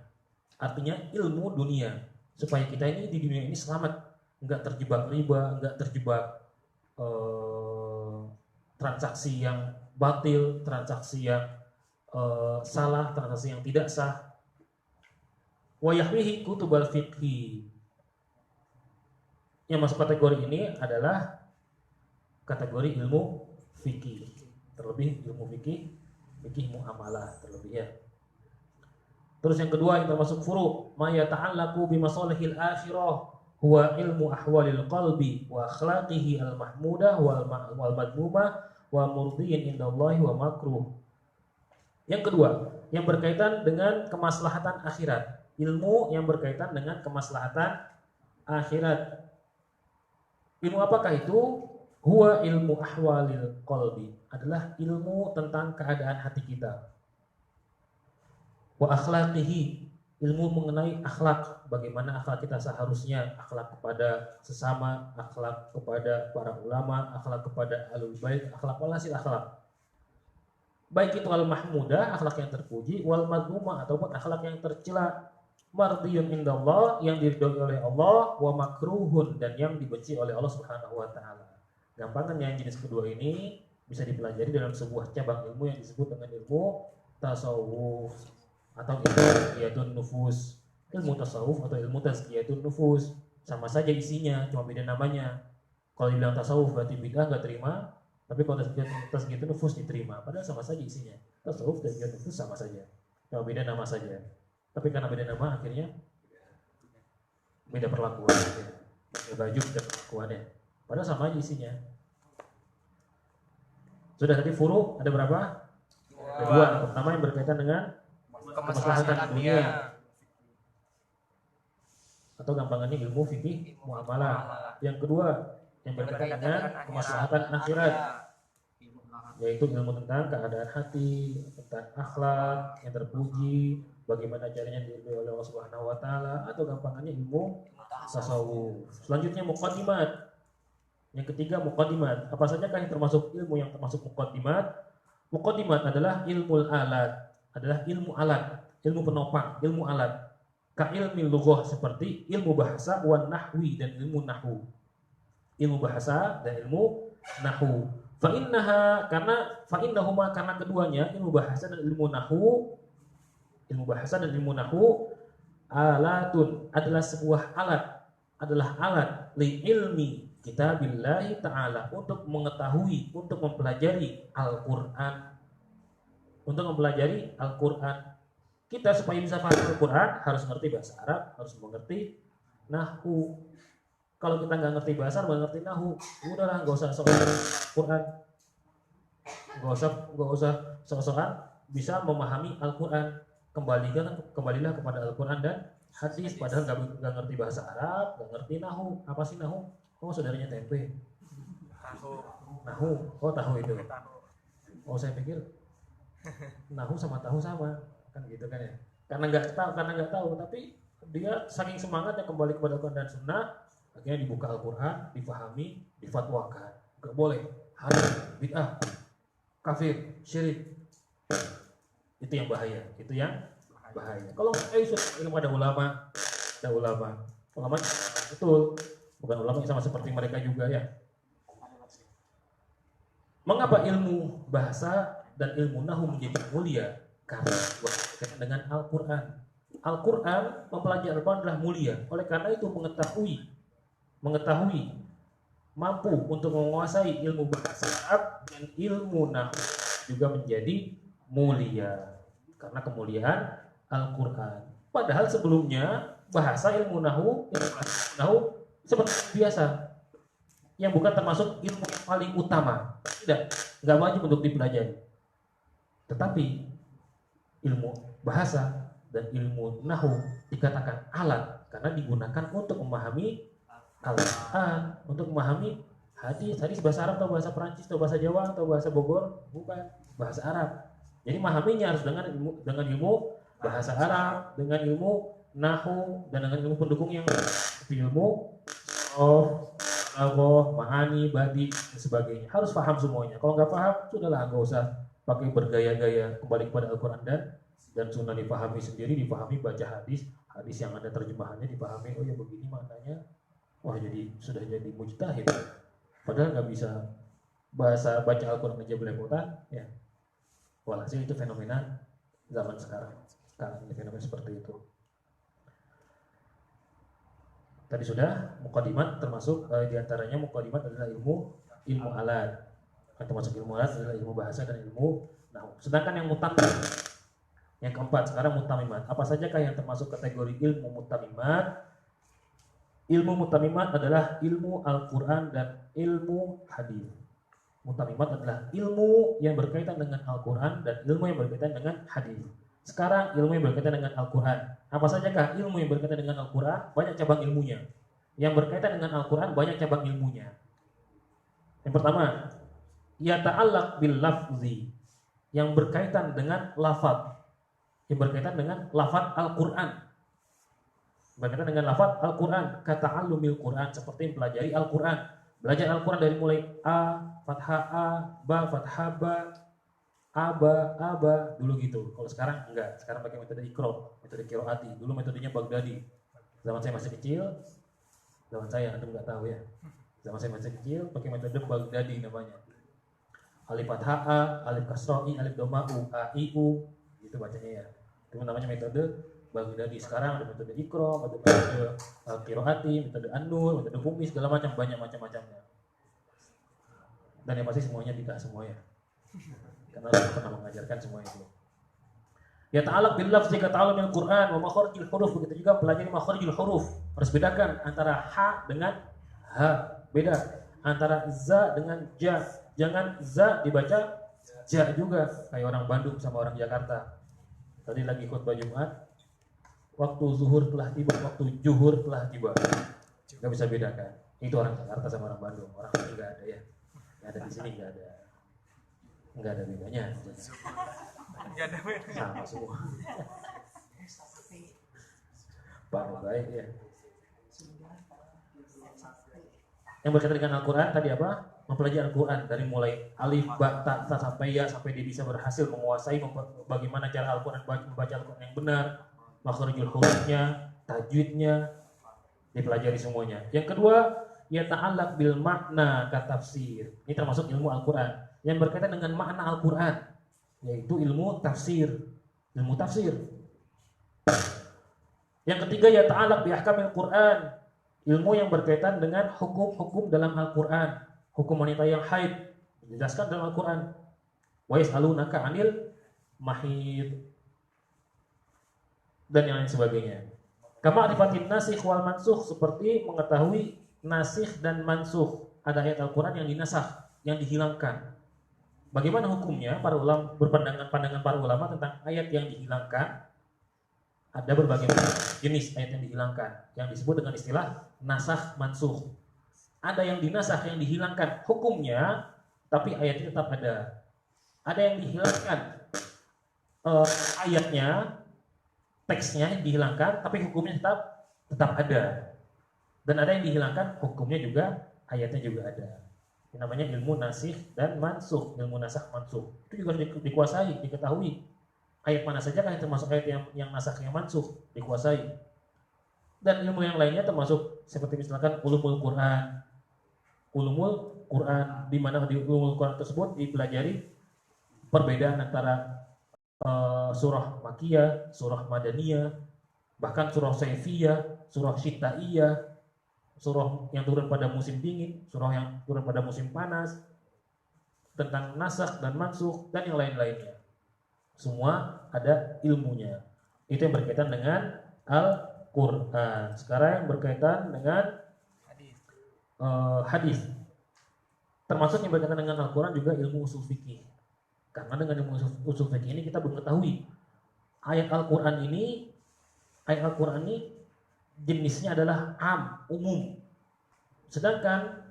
Artinya ilmu dunia, supaya kita ini di dunia ini selamat, enggak terjebak riba, enggak terjebak transaksi yang batil, transaksi yang salah, transaksi yang tidak sah. Wa yahwihi kutubal fiqhi. Yang masuk kategori ini adalah kategori ilmu fikih. Terlebih ilmu fikih muamalah terlebih ya. Terus yang kedua yang termasuk furu, ma yata'allaqu bi masalihil akhirah huwa ilmu ahwalil qalbi wa akhlaqihi al mahmudah wal madmumah wa murdiyin indallahi wa makruh. Yang kedua, yang berkaitan dengan kemaslahatan akhirat. Ilmu yang berkaitan dengan kemaslahatan akhirat. Ilmu apakah itu? Huwa ilmu ahwalil qalbi, adalah ilmu tentang keadaan hati kita. Wa akhlaqihi, ilmu mengenai akhlak, bagaimana akhlak kita seharusnya, akhlak kepada sesama, akhlak kepada para ulama, akhlak kepada alul bait, akhlak walasil akhlak. Baik itu al-mahmudah, akhlak yang terpuji, wal madmumah ataupun akhlak yang tercela. Mardiyun indallah, yang diridhoi oleh Allah, wa makruhun, dan yang dibenci oleh Allah Subhanahu wa taala. Gampangannya jenis kedua ini bisa dipelajari dalam sebuah cabang ilmu yang disebut dengan ilmu tasawuf atau ilmu tazkiyatun nufus. Ilmu tasawuf atau ilmu tazkiyatun nufus sama saja isinya, cuma beda namanya. Kalau dibilang tasawuf berarti bid'ah, nggak terima. Tapi kalau tazkiyatun nufus diterima. Padahal sama saja isinya. Tasawuf dan tazkiyatun nufus sama saja, cuma beda nama saja. Tapi karena beda nama akhirnya beda perlakuan ya. Beda baju, beda perlakuan ya. Padahal sama aja isinya. Sudah tadi furu ada berapa? Dua. Yang pertama yang berkaitan dengan kemaslahatan dunia atau gampangannya ilmu fikih muamalah. Yang kedua yang berkaitan dengan kemaslahatan akhirat, yaitu ilmu tentang keadaan hati, tentang akhlak yang terpuji, bagaimana caranya diridhoi oleh Allah Subhanahu wa taala, atau gampangannya ilmu tasawuf. Selanjutnya muqaddimat. Yang ketiga muqaddimat. Apa sajakah yang termasuk ilmu yang termasuk muqaddimat? Muqaddimat adalah ilmu alat, adalah ilmu alat, ilmu penopang, ilmu alat. Ka ilmi lughah seperti ilmu bahasa wan nahwi dan ilmu nahwu. Ilmu bahasa dan ilmu nahwu. Fa innaha karena keduanya ilmu bahasa dan ilmu nahwu, ilmu bahasa dan ilmu nahwu alatun adalah sebuah alat, adalah alat li ilmi kitabillahi ta'ala untuk mengetahui, untuk mempelajari Al-Qur'an. Untuk mempelajari Al-Qur'an. Kita supaya bisa paham Al-Quran harus ngerti bahasa Arab, harus mengerti nahwu. Kalau kita nggak ngerti bahasa Arab, nggak ngerti nahwu, udahlah nggak usah sok-sokan Quran, nggak usah sok-sokan bisa memahami Al-Quran. Kembalilah kepada Al-Quran dan hadis. Padahal nggak ngerti bahasa Arab, nggak ngerti nahwu. Apa sih nahwu? Oh saudaranya tempe. Nahwu, oh tahu itu. Oh saya pikir nahwu sama tahu sama. Kan gitu kan ya, karena nggak tahu tapi dia saking semangatnya kembali kepada Al-Quran dan Sunnah, akhirnya dibuka Al-Quran, difahami, difatwakan. Gak boleh, haram, bid'ah, kafir, syirik. Itu yang bahaya, Kalau ilmu ada ulama betul, bukan ulama yang sama seperti mereka juga ya. Mengapa ilmu bahasa dan ilmu nahwu menjadi mulia? Karena berkaitan dengan Al-Quran. Al-Quran, mempelajari Al-Quran adalah mulia. Oleh karena itu mengetahui, mampu untuk menguasai ilmu bahasa Arab dan ilmu nahwu juga menjadi mulia. Karena kemuliaan Al-Quran. Padahal sebelumnya bahasa ilmu nahwu seperti biasa, yang bukan termasuk ilmu yang paling utama. Nggak wajib untuk dipelajari. Tetapi ilmu bahasa dan ilmu nahwu dikatakan alat karena digunakan untuk memahami Al-Quran, untuk memahami hadis bahasa Arab atau bahasa Perancis atau bahasa Jawa atau bahasa Bogor, bukan bahasa Arab. Jadi memahaminya harus dengan ilmu bahasa Arab, dengan ilmu nahwu dan dengan ilmu pendukung yang ilmu ma'ani, badi dan sebagainya. Harus paham semuanya. Kalau nggak paham, sudahlah nggak usah pakai bergaya-gaya, kembali kepada Al-Quran dan Sunnah dipahami sendiri, dipahami, baca hadis yang ada terjemahannya dipahami, oh ya begini maknanya, wah sudah jadi mujtahid. Padahal nggak bisa baca Al-Quran aja belepotan ya. Walhasil itu fenomena zaman sekarang ini fenomena seperti itu. Tadi sudah muqaddimat termasuk diantaranya muqaddimat adalah ilmu alat. Termasuk ilmu alat adalah ilmu bahasa dan ilmu nahwu. Sedangkan yang mutamim, yang keempat sekarang mutamimat. Apa sajakah yang termasuk kategori ilmu mutamimat? Ilmu mutamimat adalah ilmu Al-Quran dan ilmu hadis. Mutamimat adalah ilmu yang berkaitan dengan Al-Quran dan ilmu yang berkaitan dengan hadis. Sekarang ilmu yang berkaitan dengan Al-Quran. Apa sajakah ilmu yang berkaitan dengan Al-Quran? Banyak cabang ilmunya. Yang berkaitan dengan Al-Quran banyak cabang ilmunya. Yang pertama, yata'allaq bil lafzi, yang berkaitan dengan lafaz, yang berkaitan dengan lafaz Al-Quran, berkaitan dengan lafaz Al-Quran, kata'allumil Quran, seperti mempelajari Al-Quran, belajar Al-Quran dari mulai A, fathah A, ba, fathah ba, aba, dulu gitu. Kalau sekarang enggak, sekarang pakai metode Iqra, metode Qiraati. Dulu metodenya Baghdadi. Zaman saya masih kecil, antum nggak tahu ya. Zaman saya masih kecil pakai metode Baghdadi namanya. Alif fathah A, alif kasrah I, alif dhamma U, A, I, U, gitu bacanya ya. Itu namanya metode Baghdadi. Sekarang ada metode Iqra, metode Qiraati, metode An-Nur, metode Umi, segala macam, banyak macam-macamnya. Dan yang pasti semuanya tidak semua ya. Karena saya pernah mengajarkan semua itu. Ya ta'alaq bil lafzi ka ta'allumil Qur'an wa makharijil huruf, begitu juga pelajari makharijil huruf. Harus bedakan antara ha dengan ha, beda. Antara za dengan ja. Jangan za dibaca ja juga kayak orang Bandung sama orang Jakarta. Tadi lagi khutbah Jumat, waktu zuhur telah tiba, waktu juhur telah tiba. Gak bisa bedakan. Itu orang Jakarta sama orang Bandung. Orang ini nggak ada ya. Nggak ada di sini, nggak ada bedanya. Enggak ada bedanya. Sama semua. Baik baik ya. Yang berkaitan dengan Al-Quran tadi apa? Mempelajari Al-Quran dari mulai alif, ba, ta, sampai ya, sampai dia bisa berhasil menguasai bagaimana cara Al-Quran membaca Al-Quran yang benar, makharijul hurufnya, tajwidnya, dipelajari semuanya. Yang kedua, ya ta'allaq bil makna ka tafsir. Ini termasuk ilmu Al-Quran yang berkaitan dengan makna Al-Quran, yaitu ilmu tafsir. Ilmu tafsir. Yang ketiga, ya ta'allaq bi ahkamil Quran. Ilmu yang berkaitan dengan hukum-hukum dalam Al-Quran. Hukum wanita yang haid dijelaskan dalam Al-Quran. Wa yas'alunaka 'anil mahid dan yang lain sebagainya. Kama rifatin nasikh wal mansukh, seperti mengetahui nasikh dan mansukh. Ada ayat Al-Quran yang dinasakh, yang dihilangkan. Bagaimana hukumnya? Para ulama pandangan para ulama tentang ayat yang dihilangkan. Ada berbagai jenis ayat yang dihilangkan, yang disebut dengan istilah nasakh mansukh. Ada yang dinasakh, yang dihilangkan hukumnya, tapi ayatnya tetap ada. Ada yang dihilangkan ayatnya, teksnya dihilangkan, tapi hukumnya tetap ada. Dan ada yang dihilangkan, hukumnya juga, ayatnya juga ada. Ini namanya ilmu nasikh dan mansukh, ilmu nasakh mansukh. Itu juga harus dikuasai, diketahui. Ayat mana saja kan yang termasuk ayat yang nasakh yang mansukh, dikuasai. Dan ilmu yang lainnya termasuk seperti misalkan ulumul Quran. Ulumul Quran, di mana di ulumul Quran tersebut dipelajari perbedaan antara surah Makkiyah, surah Madaniyah, bahkan surah Saifiyah, surah Syitaiyah, surah yang turun pada musim dingin, surah yang turun pada musim panas, tentang nasakh dan mansukh dan yang lain-lainnya. Semua ada ilmunya. Itu yang berkaitan dengan Al-Quran. Sekarang yang berkaitan dengan hadis. Termasuk yang berkaitan dengan Al-Quran juga ilmu usul fikih. Karena dengan ilmu usul fikih ini kita mengetahui ayat Al-Quran ini jenisnya adalah am, umum. Sedangkan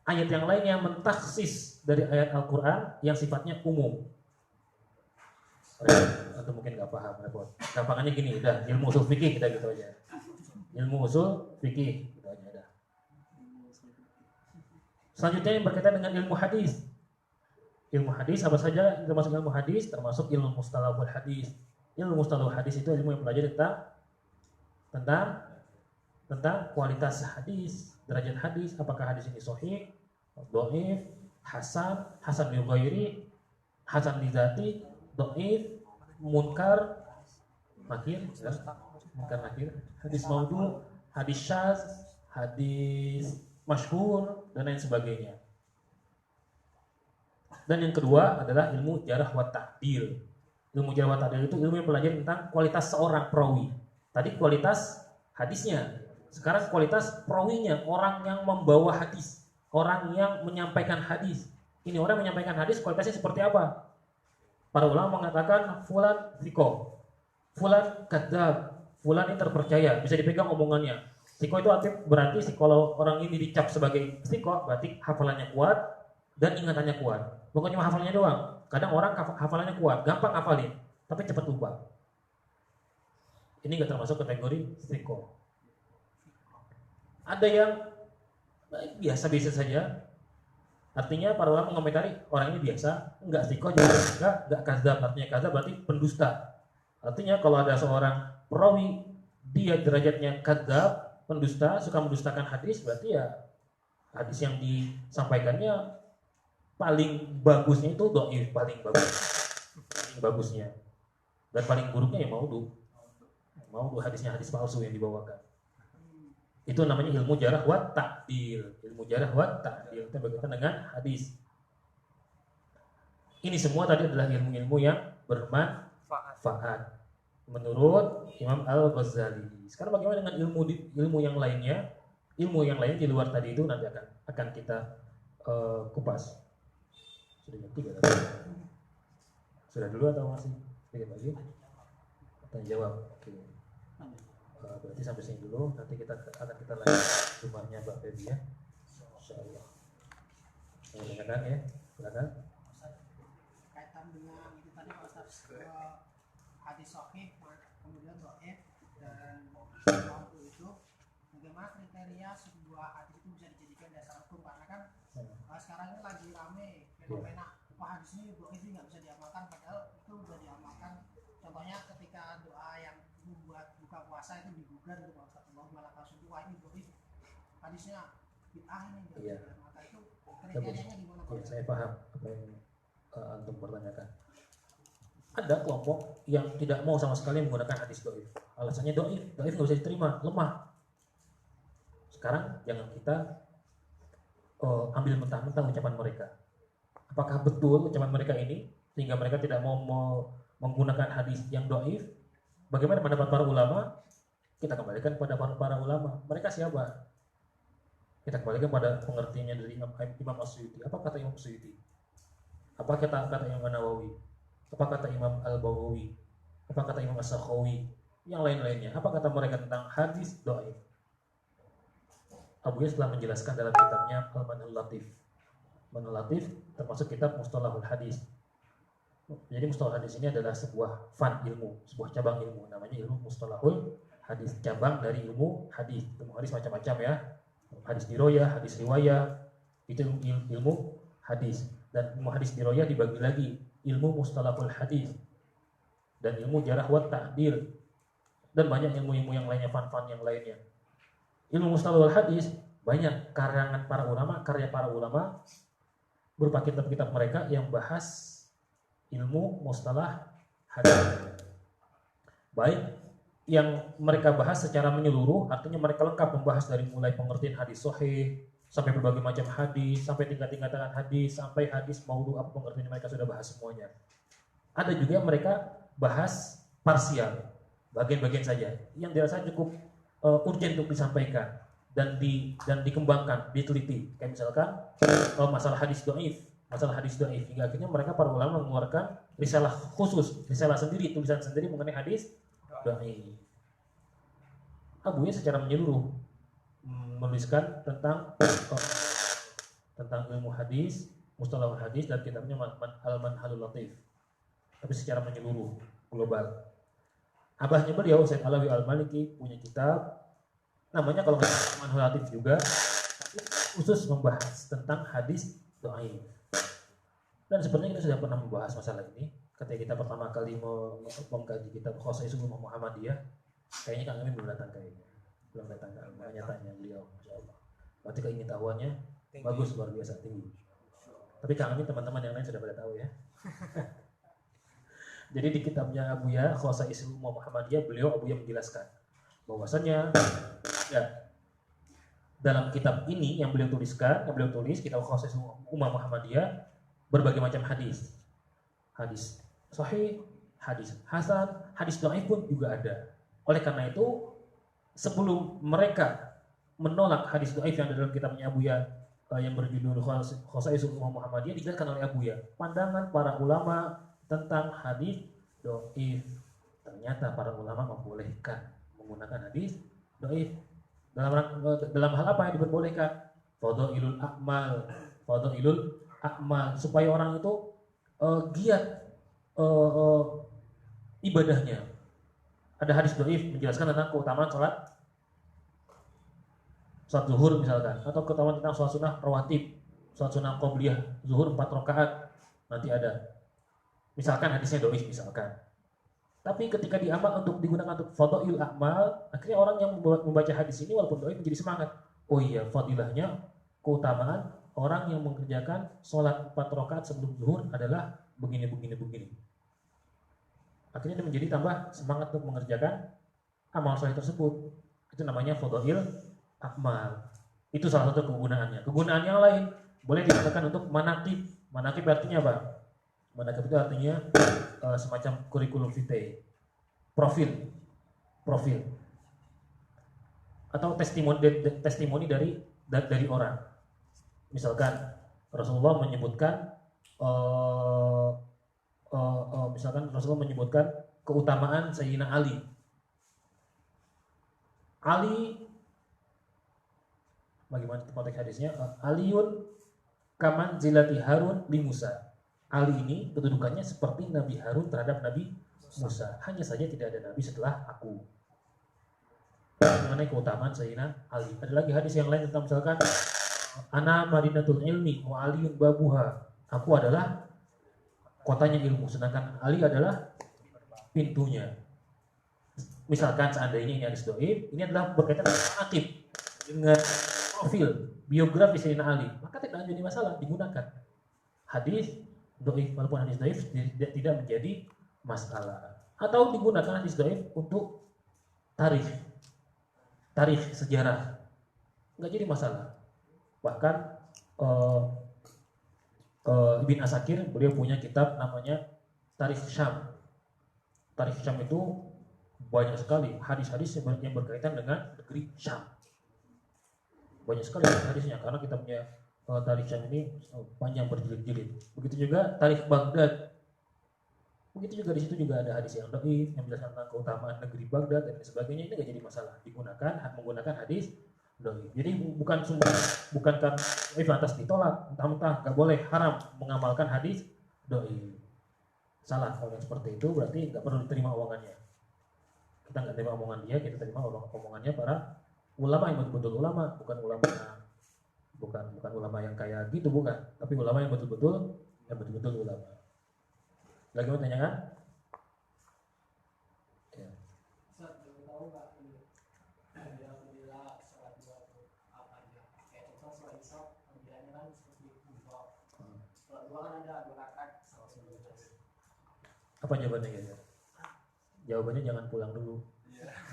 ayat yang lain yang mentaksis dari ayat Al-Quran yang sifatnya umum. Atau mungkin nggak paham, repot. Gampangannya gini, udah ilmu usul fikih kita gitu aja. Ilmu usul fikih gitu aja dah. Selanjutnya yang berkaitan dengan ilmu hadis. Ilmu hadis apa saja termasuk ilmu hadis? Termasuk ilmu mustalahul hadis. Ilmu mustalahul hadis itu ilmu yang pelajari tentang kualitas hadis, derajat hadis, apakah hadis ini sahih, dhaif, hasan li ghairi, hasan li dzati, dhaif, munkar, nakir, hadis maudhu, hadis syadz, hadis masyhur dan lain sebagainya. Dan yang kedua adalah ilmu jarh wa ta'dil. Ilmu jarh wa ta'dil itu ilmu yang belajar tentang kualitas seorang perawi. Tadi kualitas hadisnya, sekarang kualitas perawinya, orang yang membawa hadis, orang yang menyampaikan hadis. Ini orang menyampaikan hadis kualitasnya seperti apa? Para ulama mengatakan fulan thiqah, fulan kadzdzab, fulan ini terpercaya, bisa dipegang omongannya. Thiqah itu berarti kalau orang ini dicap sebagai thiqah, berarti hafalannya kuat dan ingatannya kuat. Bukan cuma hafalannya doang. Kadang orang hafalannya kuat, gampang hafalin, tapi cepat lupa. Ini nggak termasuk kategori thiqah. Ada yang biasa-biasa saja. Artinya para ulama mengomentari orang ini biasa, enggak thiqah juga enggak kadzdzab. Artinya kadzdzab berarti pendusta. Artinya kalau ada seorang perawi dia derajatnya kadzdzab, pendusta, suka mendustakan hadis, berarti ya hadis yang disampaikannya paling bagusnya itu dhaif, paling bagusnya. Dan paling buruknya ya maudhu hadisnya hadis palsu yang dibawakan. Itu namanya ilmu jarh wa ta'dil. Ilmu jarh wa ta'dil itu berkaitan dengan hadis. Ini semua tadi adalah ilmu-ilmu yang bermanfaat. manfaat menurut Imam Al-Ghazali. Sekarang bagaimana dengan ilmu yang lainnya? Ilmu yang lain di luar tadi itu nanti akan kita kupas. Sudah jam 3 tadi. Sudah dulu atau masih sedikit lagi? Tanya jawab. Oke. Berarti sampai sini dulu. Nanti kita lanjut rumahnya Mbak Febi ya. Insyaallah. Silakan ya. Silakan. Kaitan dengan itu tadi Pak Ustaz, hadis sahih kemudian dhaif dan waktu itu bagaimana kriteria sebuah hadis itu bisa dijadikan dasar hukum, karena kan sekarang ini lagi rame fenomena hadis ini dhaif nggak bisa diamalkan, padahal itu sudah diamalkan. Contohnya ketika doa yang membuat buka puasa itu digugat gitu Pak Ustaz, Allahumma lakal sumtu, wah ini dhaif hadisnya bid'ah ini nggak bisa diamalkan, itu kriterianya gimana Pak? Saya paham apa yang antum pertanyakan. Ada kelompok yang tidak mau sama sekali menggunakan hadis dhaif. Alasannya dhaif nggak bisa diterima, lemah. Sekarang jangan kita ambil mentah-mentah ucapan mereka. Apakah betul ucapan mereka ini sehingga mereka tidak mau menggunakan hadis yang dhaif? Bagaimana pendapat para ulama? Kita kembalikan pada para ulama. Mereka siapa? Kita kembalikan pada pengertiannya dari Imam As-Suyuti. Apa kata Imam As-Suyuti? Apa kata Imam An-Nawawi? Apa kata Imam Al-Baghawi? Apa kata Imam As-Sakhawi? Yang lain-lainnya. Apa kata mereka tentang hadis dhaif? Abu Yas telah menjelaskan dalam kitabnya Al-Manhul Latif. Manhul Latif termasuk kitab Mustalahul Hadis. Jadi Mustalahul Hadis ini adalah sebuah ilmu, sebuah cabang ilmu, namanya ilmu Mustalahul Hadis, cabang dari ilmu hadis. Ilmu hadis macam-macam ya. Hadis diroyah, hadis riwayah, itu ilmu hadis. Dan ilmu hadis diroyah dibagi lagi ilmu Mustalahul Hadis dan ilmu jarah wa ta'dil dan banyak ilmu-ilmu yang lainnya, fan yang lainnya. Ilmu Mustalahul Hadis banyak karangan para ulama, karya para ulama berupa kitab-kitab mereka yang bahas ilmu mustalah hadis. Baik yang mereka bahas secara menyeluruh, artinya mereka lengkap membahas dari mulai pengertian hadis sahih sampai berbagai macam hadis, sampai tingkat-tingkatan hadis, sampai hadis maudhu, apa pengertiannya mereka sudah bahas semuanya. Ada juga yang mereka bahas parsial, bagian-bagian saja yang dirasa cukup urgent untuk disampaikan dan dikembangkan, diteliti. Kayak misalkan masalah hadis dhaif, hingga akhirnya mereka para ulama mengeluarkan risalah khusus, risalah sendiri, tulisan sendiri mengenai hadis dhaif. Abu Yas secara menyeluruh menuliskan tentang ilmu hadis, mustalahul hadis, dan kitabnya Al-Manhul Latif. Tapi secara menyeluruh, global. Abahnya beliau, Syekh Alawi Al-Maliki, punya kitab namanya kalau nggak salah Manhul Latif juga, tapi khusus membahas tentang hadis dhaif. Dan sebenarnya kita sudah pernah membahas masalah ini ketika kita pertama kali mengkaji kitab Khosaisul Ummah Muhammadiyah. Kayaknya Kang Amin belum datang belum datang, makanya tanya beliau, Masya Allah. Berarti keingintahuannya bagus, luar biasa, tinggi. Tapi Kang Amin teman-teman yang lain sudah pada tahu ya. Jadi di kitabnya Abuya Khosaisul Ummah Muhammadiyah, beliau Abuya menjelaskan bahwasannya ya, dalam kitab ini yang beliau tulis kitab Khosaisul Ummah Muhammadiyah, berbagai macam hadis sahih, hadis hasan, hadis dhaif pun juga ada. Oleh karena itu, sebelum mereka menolak hadis dhaif yang ada dalam kitabnya Abuya yang berjudul Khosaisul Ummah Muhammadiyah, dijelaskan oleh Abuya pandangan para ulama tentang hadis dhaif. Ternyata para ulama membolehkan menggunakan hadis dhaif dalam hal apa yang diperbolehkan? Fadhailul a'mal, supaya orang itu giat ibadahnya. Ada hadis dhaif menjelaskan tentang keutamaan sholat zuhur misalkan, atau keutamaan tentang sholat sunnah rawatib, sholat sunnah qobliyah zuhur 4 rakaat, nanti ada. Misalkan hadisnya dhaif misalkan. Tapi ketika diamal untuk digunakan untuk fadhailul a'mal, akhirnya orang yang membaca hadis ini walaupun dhaif menjadi semangat. Oh iya, fadilahnya, keutamaan orang yang mengerjakan sholat 4 rakaat sebelum zuhur adalah begini. Akhirnya dia menjadi tambah semangat untuk mengerjakan amal soleh tersebut. Itu namanya fadhail a'mal. Itu salah satu kegunaannya. Kegunaan yang lain boleh digunakan untuk manaqib. Manaqib artinya apa? Manakib itu artinya semacam kurikulum vitae, profil atau testimoni dari orang. Misalkan Rasulullah menyebutkan keutamaan Sayyidina Ali. Bagaimana konteks hadisnya? Aliun kaman zilati Harun li Musa. Ali ini kedudukannya seperti Nabi Harun terhadap Nabi Musa. Hanya saja tidak ada nabi setelah aku. Mengenai keutamaan Sayyidina Ali. Ada lagi hadis yang lain tentang misalkan ana madinatul ilmi wa aliyun babuha. Aku adalah kotanya ilmu, sedangkan Ali adalah pintunya. Misalkan seandainya ini hadis dhaif, ini adalah berkaitan dengan akib, dengan profil biografi Sayyidina Ali, maka tidak menjadi masalah digunakan. Hadis dhaif walaupun hadis dhaif tidak menjadi masalah. Atau digunakan hadis dhaif untuk tarikh sejarah, nggak jadi masalah. Bahkan Ibn Asakir, beliau punya kitab namanya Tarikh Syam. Tarikh Syam itu banyak sekali hadis-hadis yang berkaitan dengan negeri Syam. Banyak sekali hadisnya karena kitabnya Tarikh Syam ini panjang berjilid-jilid. Begitu juga Tarikh Baghdad. Begitu juga di situ juga ada hadis yang dhaif yang menjelaskan tentang keutamaan negeri Baghdad dan sebagainya. Ini nggak jadi masalah menggunakan hadis dhaif. Jadi bukan karena lantas ditolak, mentah-mentah nggak boleh, haram mengamalkan hadis dhaif. Salah kalau yang seperti itu, berarti nggak perlu diterima omongannya. Kita nggak terima omongan dia, kita terima omongannya para ulama yang betul-betul ulama, bukan ulama yang kayak gitu, bukan, tapi ulama yang betul-betul ulama. Lagi mau tanya kan? Ya. Apa jawabannya ya? Jawabannya jangan pulang dulu.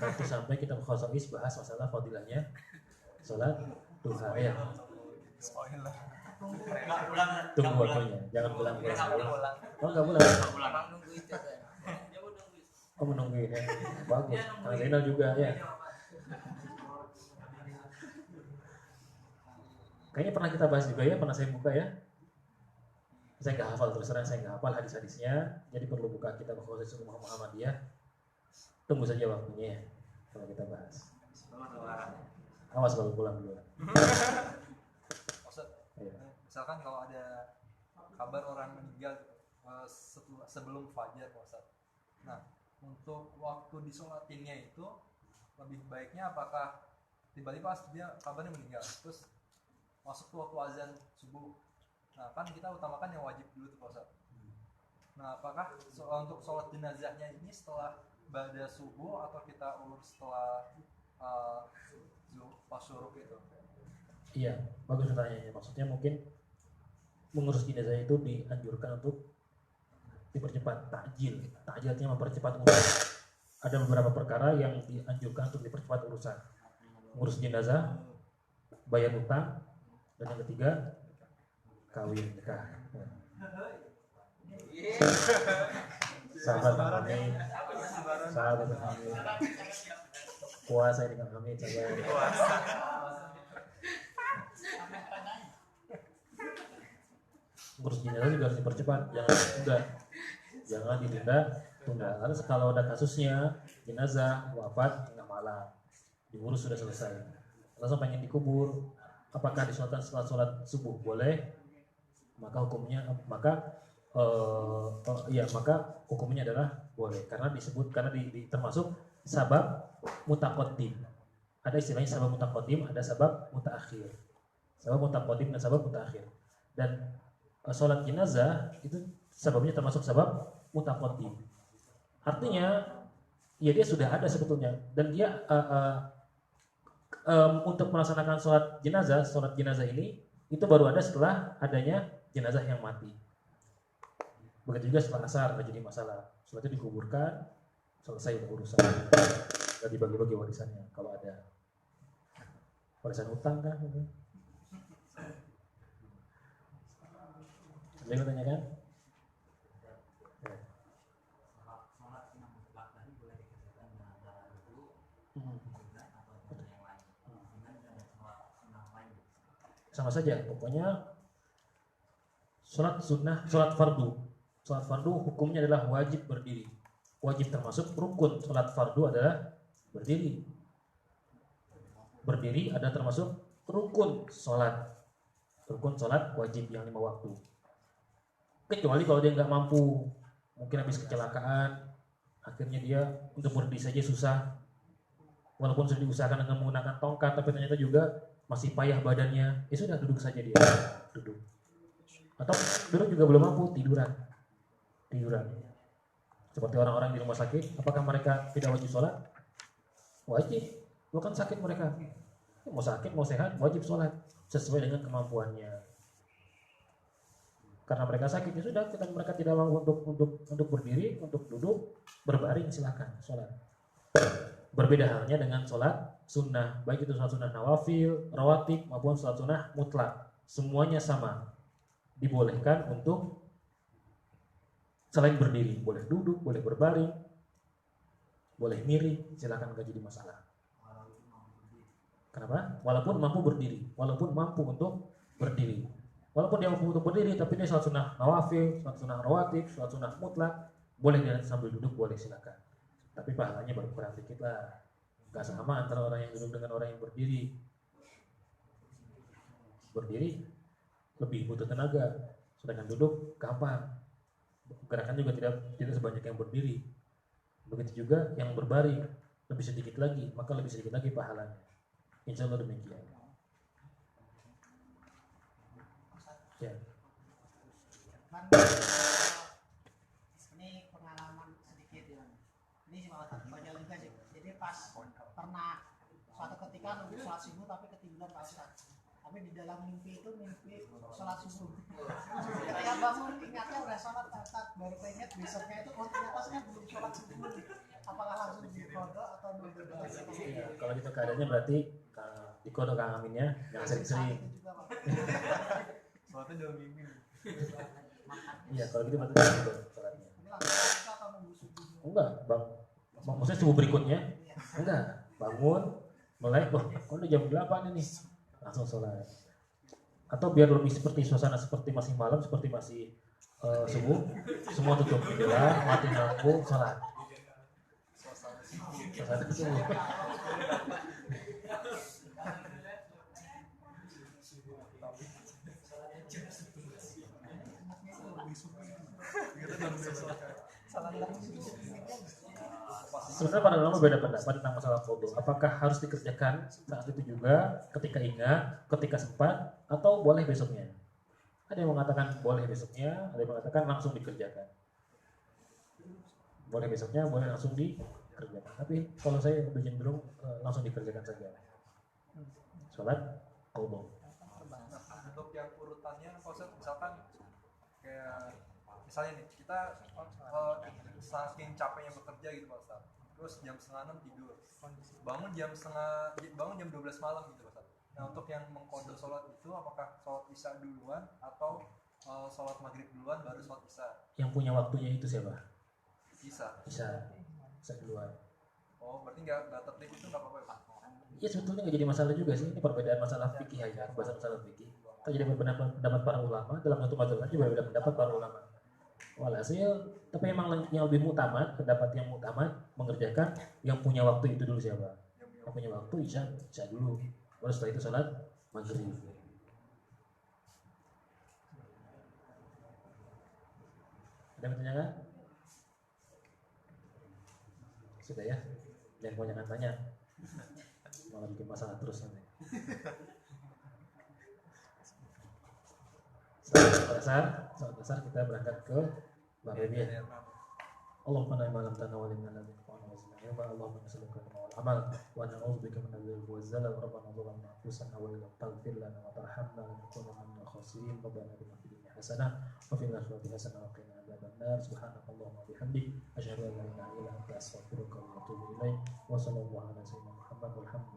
Nanti sampai kita khosois bahas masalah fadilahnya sholat duha ya. Spoiler. Tunggu waktunya, jangan pulang. Oh nggak pulang. Oh menunggu ya. Bagus. Kang Zainal juga ya. Kayaknya pernah kita bahas juga ya, pernah saya buka ya. Saya nggak hafal, terus terang saya nggak hafal hadis-hadisnya, jadi perlu buka kitab khusus Muhammadiyah. Tunggu saja waktunya ya, kalau kita bahas. Awas kalau pulang dulu. Misalkan kalau ada kabar orang meninggal sebelum fajar, Ustaz. Nah, untuk waktu disolatinnya itu lebih baiknya apakah tiba-tiba dia kabarnya meninggal, terus masuk ke waktu azan subuh. Nah, kan kita utamakan yang wajib dulu tuh, Ustaz. Nah, apakah untuk sholat jenazahnya ini setelah ba'da subuh atau kita ulur setelah pas syuruk itu? Iya, bagus pertanyaannya. Maksudnya mungkin mengurus jenazah itu dianjurkan untuk dipercepat, takjil. Takjil artinya mempercepat urusan. Ada beberapa perkara yang dianjurkan untuk dipercepat urusan. Mengurus jenazah, bayar utang, dan yang ketiga kawin nikah. Sahabat kami, puasa dengan kami coba. Ngurus jenazah juga harus dipercepat, jangan ditunda. Lalu kalau ada kasusnya jenazah wafat tengah malam, diurus sudah selesai, langsung pengen dikubur, apakah disolatkan setelah sholat subuh? Boleh, maka hukumnya adalah boleh, karena termasuk sabab mutaqaddim. Ada istilahnya sabab mutaqaddim, ada sabab mutaakhir. Sabab mutaqaddim dan sabab mutaakhir. Dan sholat jenazah itu sababnya termasuk sabab mutaqaddim. Artinya ya dia sudah ada sebetulnya, dan dia untuk melaksanakan sholat jenazah ini itu baru ada setelah adanya jenazah yang mati. Begitu juga setelah asar, nggak jadi masalah. Setelah itu dikuburkan, selesai urusan. Dan dibagi-bagi warisannya kalau ada warisan utang kan. Ada yang bertanya kan? sama saja. Pokoknya sholat sunnah, sholat fardu hukumnya adalah wajib berdiri. Wajib termasuk rukun sholat fardu adalah berdiri. Berdiri ada termasuk rukun sholat. Rukun sholat wajib yang 5 waktu. Kecuali kalau dia nggak mampu, mungkin habis kecelakaan, akhirnya dia untuk berdiri saja susah. Walaupun sudah diusahakan dengan menggunakan tongkat, tapi ternyata juga masih payah badannya. Ya sudah, duduk saja dia, duduk. Atau duduk juga belum mampu, tiduran. Seperti orang-orang di rumah sakit, apakah mereka tidak wajib sholat? Wajib, bukan sakit mereka. Mau sakit, mau sehat, wajib sholat sesuai dengan kemampuannya. Karena mereka sakit, ya sudah, mereka tidak mampu untuk berdiri, untuk duduk, berbaring, silakan sholat. Berbeda halnya dengan sholat sunnah, baik itu sholat sunnah nawafil, rawatib maupun sholat sunnah mutlak, semuanya sama, dibolehkan untuk selain berdiri, boleh duduk, boleh berbaring, boleh miring, silakan, nggak jadi masalah. Kenapa? Walaupun mampu berdiri, walaupun mampu untuk berdiri, walaupun dia mampu untuk berdiri, tapi dia sholat sunnah nawafil, sholat sunnah rawatib, sholat sunnah mutlak, boleh dia sambil duduk, boleh silakan. Tapi pahalanya berkurang dikit lah. Gak sama antara orang yang duduk dengan orang yang berdiri. Berdiri lebih butuh tenaga, sedangkan duduk gampang. Gerakan juga tidak sebanyak yang berdiri. Begitu juga yang berbaring, lebih sedikit lagi, maka lebih sedikit lagi pahalanya. Insya Allah demikian. Ya. Kan ini pengalaman sedikit ya. Ini cuma banyak juga sih. Jadi pas pernah suatu ketika nunggu sholat subuh tapi ketinggalan Pak Ustaz. Tapi di dalam mimpi itu mimpi sholat subuh. Ketika bangun ingatnya udah sholat Ustaz, baru ingat besoknya itu oh ternyata saya belum sholat subuh. Apakah langsung dikodok atau nunggu dulu? Ya, kalau gitu keadaannya berarti dikodok Kang Amin ya, jangan sering-sering. Sholatnya dalam mimpi. Iya, kalau gitu berarti dikodok sholatnya. Ini langsung atau nunggu subuh? Enggak, bang. Maksudnya subuh berikutnya? Enggak, bangun, melek, kok udah jam 8 ini, langsung sholat. Atau biar lebih seperti suasana seperti masih malam, seperti masih subuh, semua tutup jendela, mati lampu, sholat. Suasana subuh. Sebenarnya para ulama beda pendapat tentang masalah wudu. Apakah harus dikerjakan saat itu juga, ketika ingat, ketika sempat, atau boleh besoknya? Ada yang mengatakan boleh besoknya, ada yang mengatakan langsung dikerjakan. Boleh besoknya, boleh langsung dikerjakan. Tapi kalau saya lebih cenderung langsung dikerjakan saja. Sholat wudu. Untuk yang urutannya, Ustaz, misalkan kayak misalnya nih kita saking capeknya bekerja gitu Pak Ustaz, terus jam 5:30 tidur, bangun jam 12 malam gitu Pak Ustaz. Nah untuk yang mengkodok sholat itu apakah sholat isya duluan atau sholat maghrib duluan baru sholat isya? Yang punya waktunya itu siapa? Isya duluan. Oh berarti nggak tertib itu nggak apa-apa ya Pak? Ya sebetulnya nggak jadi masalah juga sih, ini perbedaan masalah fikih aja, bahasa masalah fikih. Kalau jadi pendapat para ulama dalam satu mazhab juga berbeda pendapat para ulama. Walhasil, tapi memang yang lebih mutamat, pendapat yang mutamat mengerjakan yang punya waktu itu dulu siapa? Yang punya waktu isya dulu, baru setelah itu sholat maghrib. Ada yang bertanya? Sudah ya, jangan kebanyakan tanya, malah bikin masalah terus nanti. Saat dasar kita berangkat ke Bab ya. Allahumma la ilaha illa anta wa la ilaha illa anta Allahumma nas'aluka al amal wa na'udzubika min al-dhilli wa zalal rabbana zalamna anfusana wa illam taghfir lana wa tarhamna lanakunanna minal khasirin rabbana atina fid dunya hasanah wa fil akhirati hasanah wa qina adzabannar subhanakallahumma wa bihamdik asyhadu an la ilaha illa anta astaghfiruka wa atubu ilaik wa sallallahu ala sayyidina Muhammad walhamdulillah.